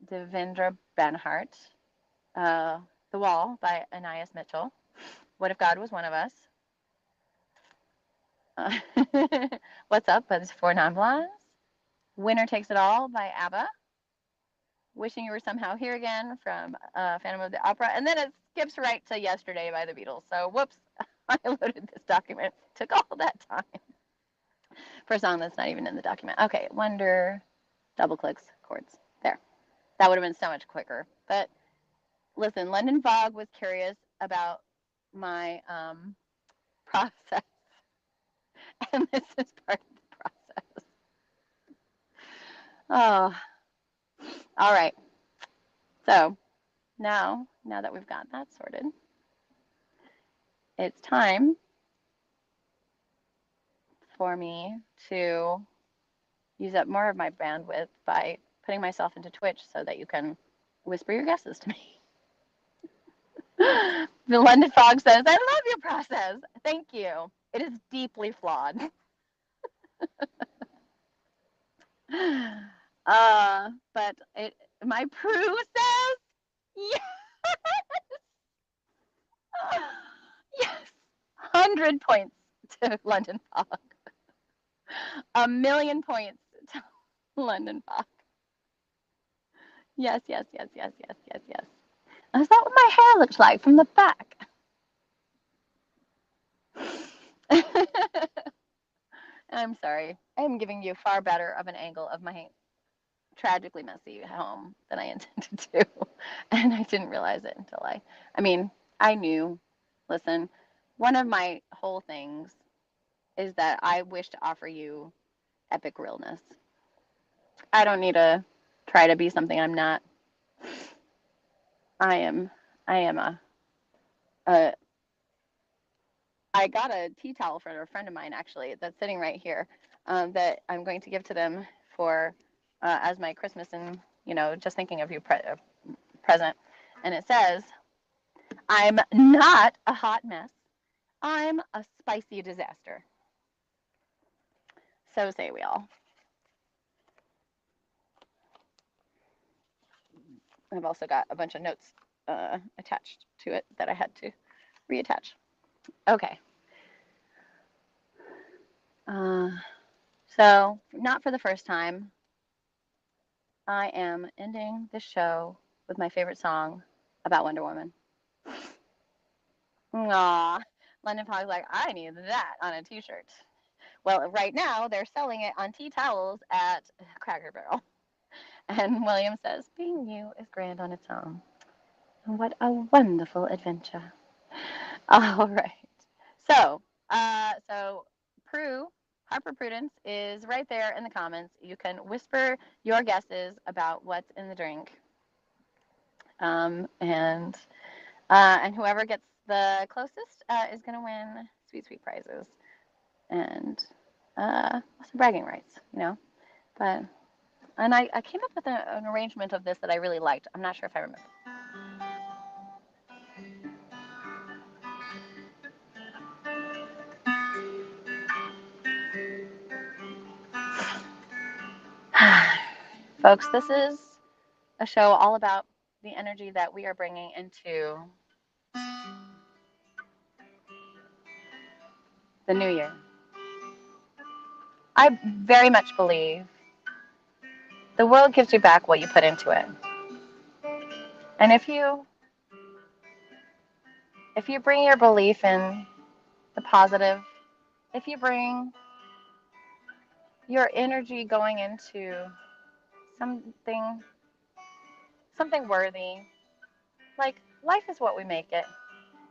Devendra Banhart, The Wall by Anais Mitchell, What If God Was One of Us, What's Up by the Four Non Blondes, Winner Takes It All by ABBA, Wishing You Were Somehow Here Again from Phantom of the Opera, and then it skips right to Yesterday by the Beatles. So whoops, I loaded this document. Took all that time for a song that's not even in the document. Okay, Wonder, double clicks, chords. There. That would have been so much quicker. But listen, London Fog was curious about my process, and this is part of the process. Oh, all right. So now that we've got that sorted, it's time for me to use up more of my bandwidth by putting myself into Twitch so that you can whisper your guesses to me. The London Fog says, I love your process. Thank you. It is deeply flawed. But my Pru says, yes. Yes. 100 points to London Fog. 1,000,000 points to London Fog. Yes, yes, yes, yes, yes, yes, yes. Is that what my hair looks like from the back? I'm sorry. I am giving you far better of an angle of my tragically messy home than I intended to. And I didn't realize it until I knew. Listen, one of my whole things is that I wish to offer you epic realness. I don't need to try to be something I'm not. I am I got a tea towel for a friend of mine actually that's sitting right here, that I'm going to give to them for as my Christmas and just thinking of you present. And it says, I'm not a hot mess. I'm a spicy disaster. So say we all. I've also got a bunch of notes attached to it that I had to reattach. Okay. So, not for the first time, I am ending the show with my favorite song about Wonder Woman. Aw, London Fog's like, I need that on a t-shirt. Well, right now they're selling it on tea towels at Cracker Barrel. And William says, being you is grand on its own. And what a wonderful adventure. All right. So, so Prue, Harper Prudence is right there in the comments. You can whisper your guesses about what's in the drink. And whoever gets the closest is going to win sweet, sweet prizes and some bragging rights, you know. But and I came up with an arrangement of this that I really liked. I'm not sure if I remember. Folks, this is a show all about the energy that we are bringing into the new year. I very much believe the world gives you back what you put into it. And if you bring your belief in the positive, if you bring your energy going into something worthy, like life is what we make it.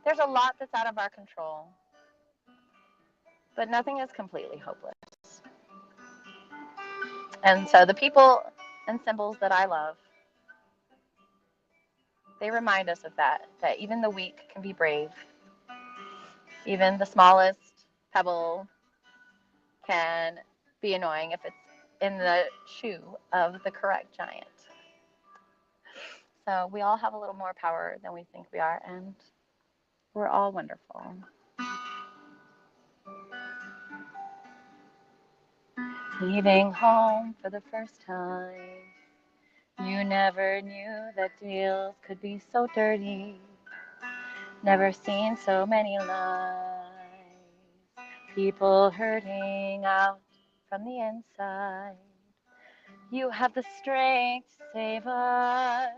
There's a lot that's out of our control, but nothing is completely hopeless. And so the people and symbols that I love, they remind us of that even the weak can be brave. Even the smallest pebble can be annoying if it's in the shoe of the correct giant. So we all have a little more power than we think we are, and we're all wonderful. Leaving home for the first time, you never knew that deals could be so dirty. Never seen so many lives, people hurting out from the inside. You have the strength to save us.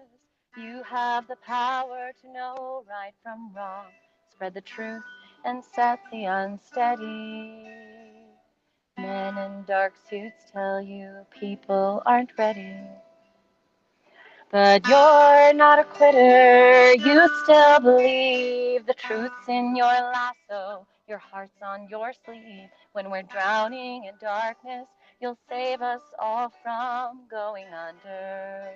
You have the power to know right from wrong. Spread the truth and set the unsteady. Men in dark suits tell you people aren't ready. But you're not a quitter, you still believe the truth's in your lasso, your heart's on your sleeve. When we're drowning in darkness, you'll save us all from going under.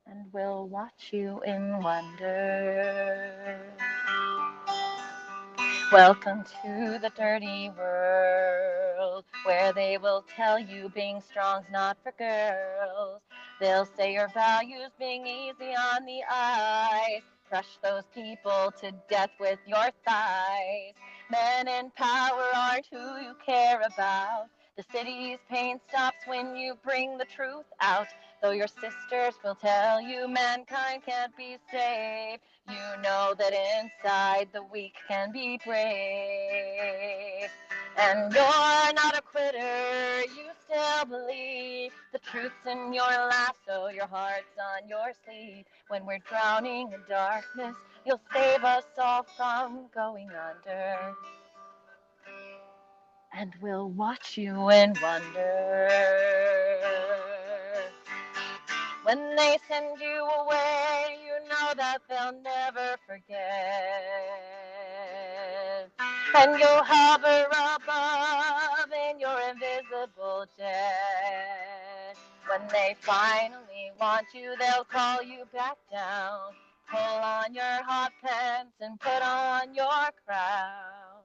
And we'll watch you in wonder. Welcome to the dirty world, where they will tell you being strong's not for girls. They'll say your values being easy on the eyes. Crush those people to death with your thighs. Men in power aren't who you care about. The city's pain stops when you bring the truth out. Though your sisters will tell you mankind can't be saved, you know that inside the weak can be brave. And you're not a quitter, you still believe the truth's in your lasso, your heart's on your sleeve. When we're drowning in darkness, you'll save us all from going under. And we'll watch you in wonder. When they send you away, you know that they'll never forget. And you'll hover above in your invisible jet. When they finally want you, they'll call you back down. Pull on your hot pants and put on your crown.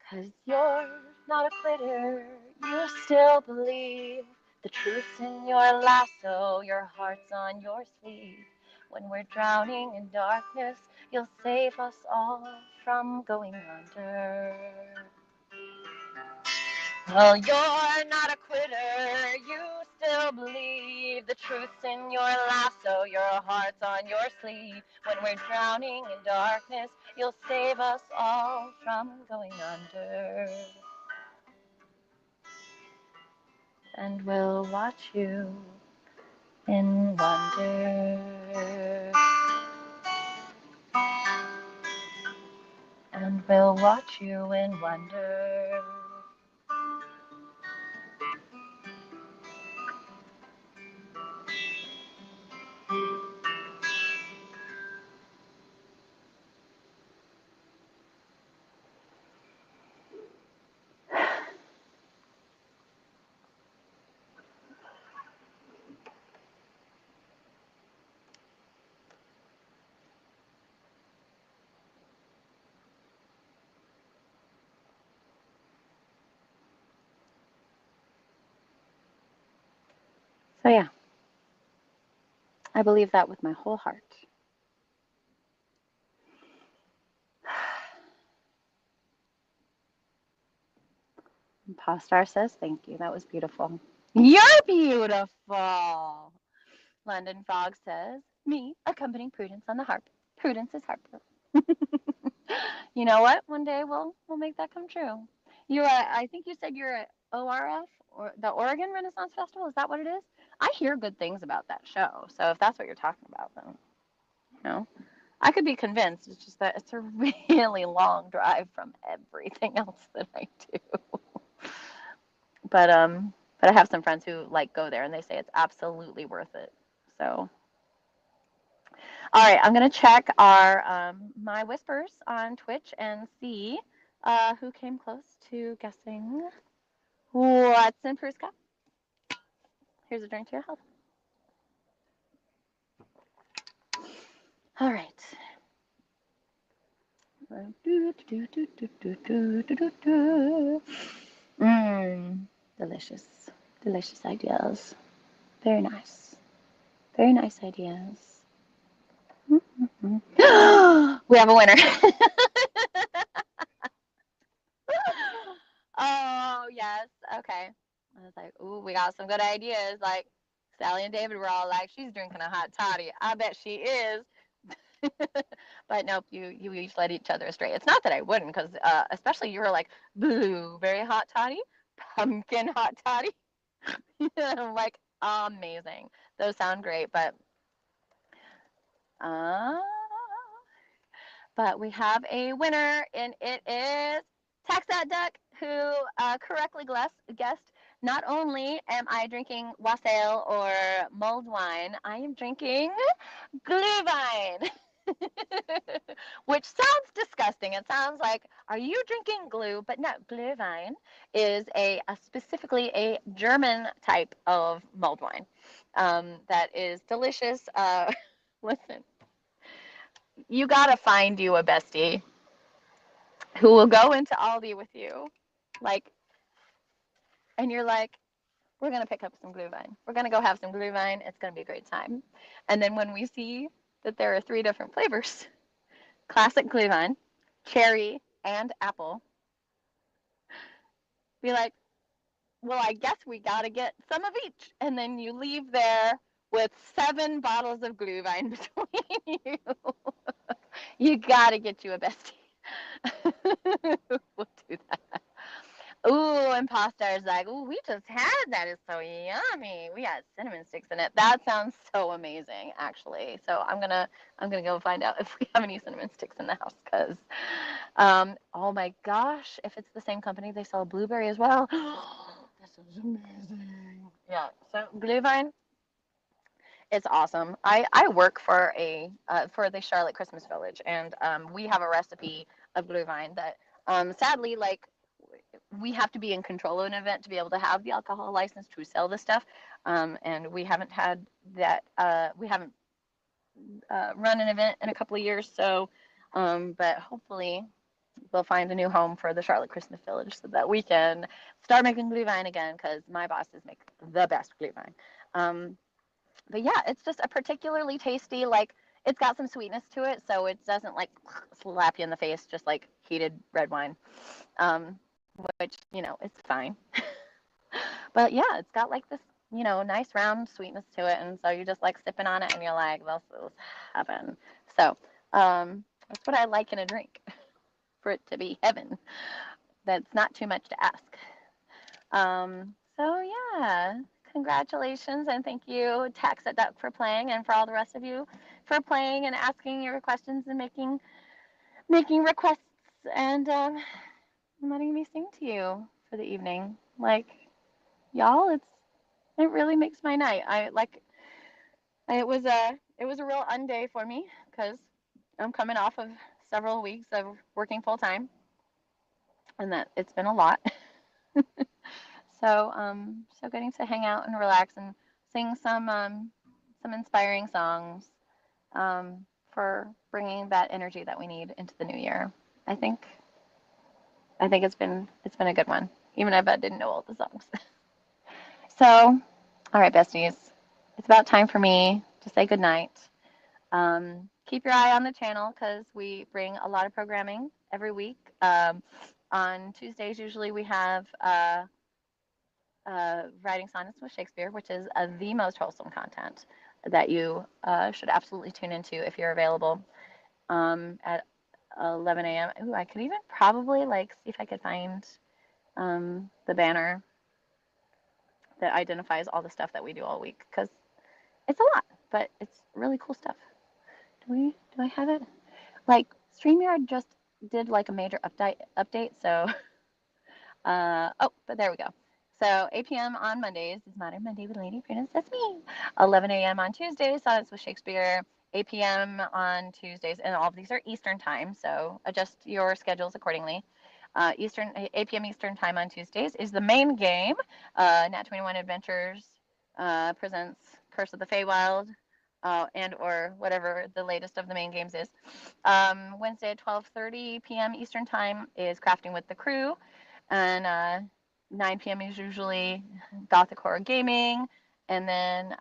'Cause you're not a quitter, you still believe the truth's in your lasso, your heart's on your sleeve. When we're drowning in darkness, you'll save us all from going under. Well, you're not a quitter, you still believe the truth's in your lasso, your heart's on your sleeve. When we're drowning in darkness, you'll save us all from going under. And we'll watch you in wonder. And we'll watch you in wonder. So yeah, I believe that with my whole heart. Postar says thank you. That was beautiful. You're beautiful. London Fog says, me accompanying Prudence on the harp. Prudence is Harper. You know what? One day we'll make that come true. I think you said you're at ORF, or the Oregon Renaissance Festival. Is that what it is? I hear good things about that show. So if that's what you're talking about, then I could be convinced. It's just that it's a really long drive from everything else that I do. But I have some friends who like go there and they say it's absolutely worth it. So all right, I'm gonna check our my whispers on Twitch and see who came close to guessing what's in Prue's cup. Here's a drink to your health. All right. Delicious, delicious ideas. Very nice, very nice ideas. We have a winner. Oh, yes. Okay. I was like, ooh, we got some good ideas. Like Sally and David were all like, she's drinking a hot toddy. I bet she is. But nope, you each led each other astray. It's not that I wouldn't, because especially you were like blueberry hot toddy, pumpkin hot toddy. I'm like, amazing. Those sound great, uh, but we have a winner, and it is Tax That Duck, who correctly guessed. Not only am I drinking wassail or mulled wine, I am drinking glühwein. Which sounds disgusting. It sounds like, are you drinking glue? But no, glühwein is specifically a German type of mulled wine that is delicious. Listen, you gotta find you a bestie who will go into Aldi with you, like, and you're like, we're gonna pick up some glühwein. We're gonna go have some glühwein. It's gonna be a great time. And then when we see that there are 3 different flavors, classic glühwein, cherry, and apple, be like, well, I guess we gotta get some of each. And then you leave there with 7 bottles of glühwein between you. You gotta get you a bestie. We'll do that. Ooh, imposter is like, ooh, we just had that. It's so yummy. We had cinnamon sticks in it. That sounds so amazing, actually. So I'm gonna go find out if we have any cinnamon sticks in the house, because oh my gosh, if it's the same company, they sell blueberry as well. This is amazing. Yeah. So Glühwein, it's awesome. I work for for the Charlotte Christmas Village, and we have a recipe of Glühwein that sadly, like, we have to be in control of an event to be able to have the alcohol license to sell this stuff, and we haven't had that. We haven't run an event in a couple of years, so but hopefully we'll find a new home for the Charlotte Christmas Village so that we can start making Glühwein again, because my bosses make the best Glühwein. But yeah, it's just a particularly tasty, like, it's got some sweetness to it, so it doesn't like slap you in the face just like heated red wine, which, it's fine. But yeah, it's got like this you know, nice round sweetness to it. And so you just like sipping on it and you're like, this is heaven. So that's what I like in a drink, for it to be heaven. That's not too much to ask. So yeah, congratulations and thank you, Tax at Duck, for playing, and for all the rest of you for playing and asking your questions and making requests and letting me sing to you for the evening. Like, y'all, it really makes my night. It was a real unday for me because I'm coming off of several weeks of working full time, and that it's been a lot. So so getting to hang out and relax and sing some inspiring songs for bringing that energy that we need into the new year. I think it's been a good one, even if I didn't know all the songs. So, all right, besties, it's about time for me to say goodnight. Keep your eye on the channel because we bring a lot of programming every week. On Tuesdays, usually we have Writing Sonnets with Shakespeare, which is the most wholesome content that you should absolutely tune into if you're available at 11 a.m. Ooh, I could even probably like see if I could find the banner that identifies all the stuff that we do all week because it's a lot, but it's really cool stuff. Do I have it? Like StreamYard just did like a major update, so oh, but there we go. So 8 p.m. on Mondays is Modern Monday with Lady Prudence. That's me. 11 a.m. on Tuesdays, Sonnets with Shakespeare. 8 p.m. on Tuesdays, and all of these are Eastern time, so adjust your schedules accordingly. 8 p.m. Eastern time on Tuesdays is the main game. Nat 21 Adventures presents Curse of the Feywild, and or whatever the latest of the main games is. Wednesday at 12:30 p.m. Eastern time is Crafting with the Crew, and 9 p.m. is usually Gothic Horror Gaming. And then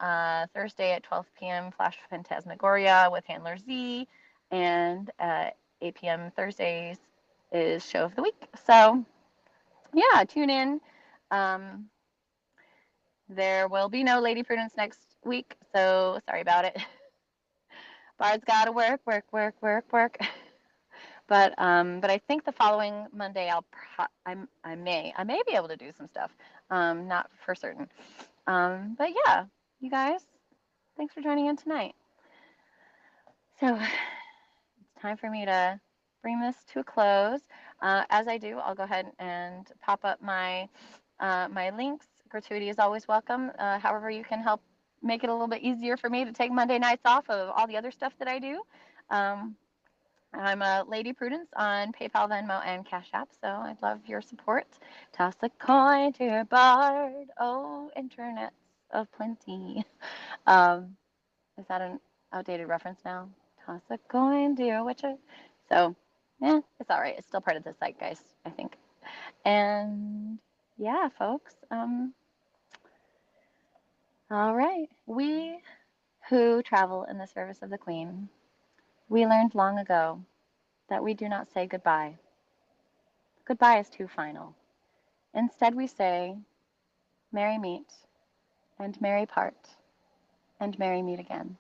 Thursday at 12 p.m. Flash Phantasmagoria with Handler Z, and 8 p.m. Thursdays is Show of the Week. So yeah, tune in. There will be no Lady Prudence next week, so sorry about it. Bard's gotta work. But I think the following Monday I may be able to do some stuff. Not for certain. But yeah, you guys, thanks for joining in tonight. So it's time for me to bring this to a close. As I do, I'll go ahead and pop up my my links. Gratuity is always welcome. However, you can help make it a little bit easier for me to take Monday nights off of all the other stuff that I do. I'm a Lady Prudence on PayPal, Venmo, and Cash App, so I'd love your support. Toss a coin to your Bard, oh, internets of plenty. Is that an outdated reference now? Toss a coin to your witcher. So, yeah, it's all right. It's still part of the zeitgeist, I think. And yeah, folks. All right. We who travel in the service of the Queen, we learned long ago that we do not say goodbye. Goodbye is too final. Instead, we say, merry meet, and merry part, and merry meet again.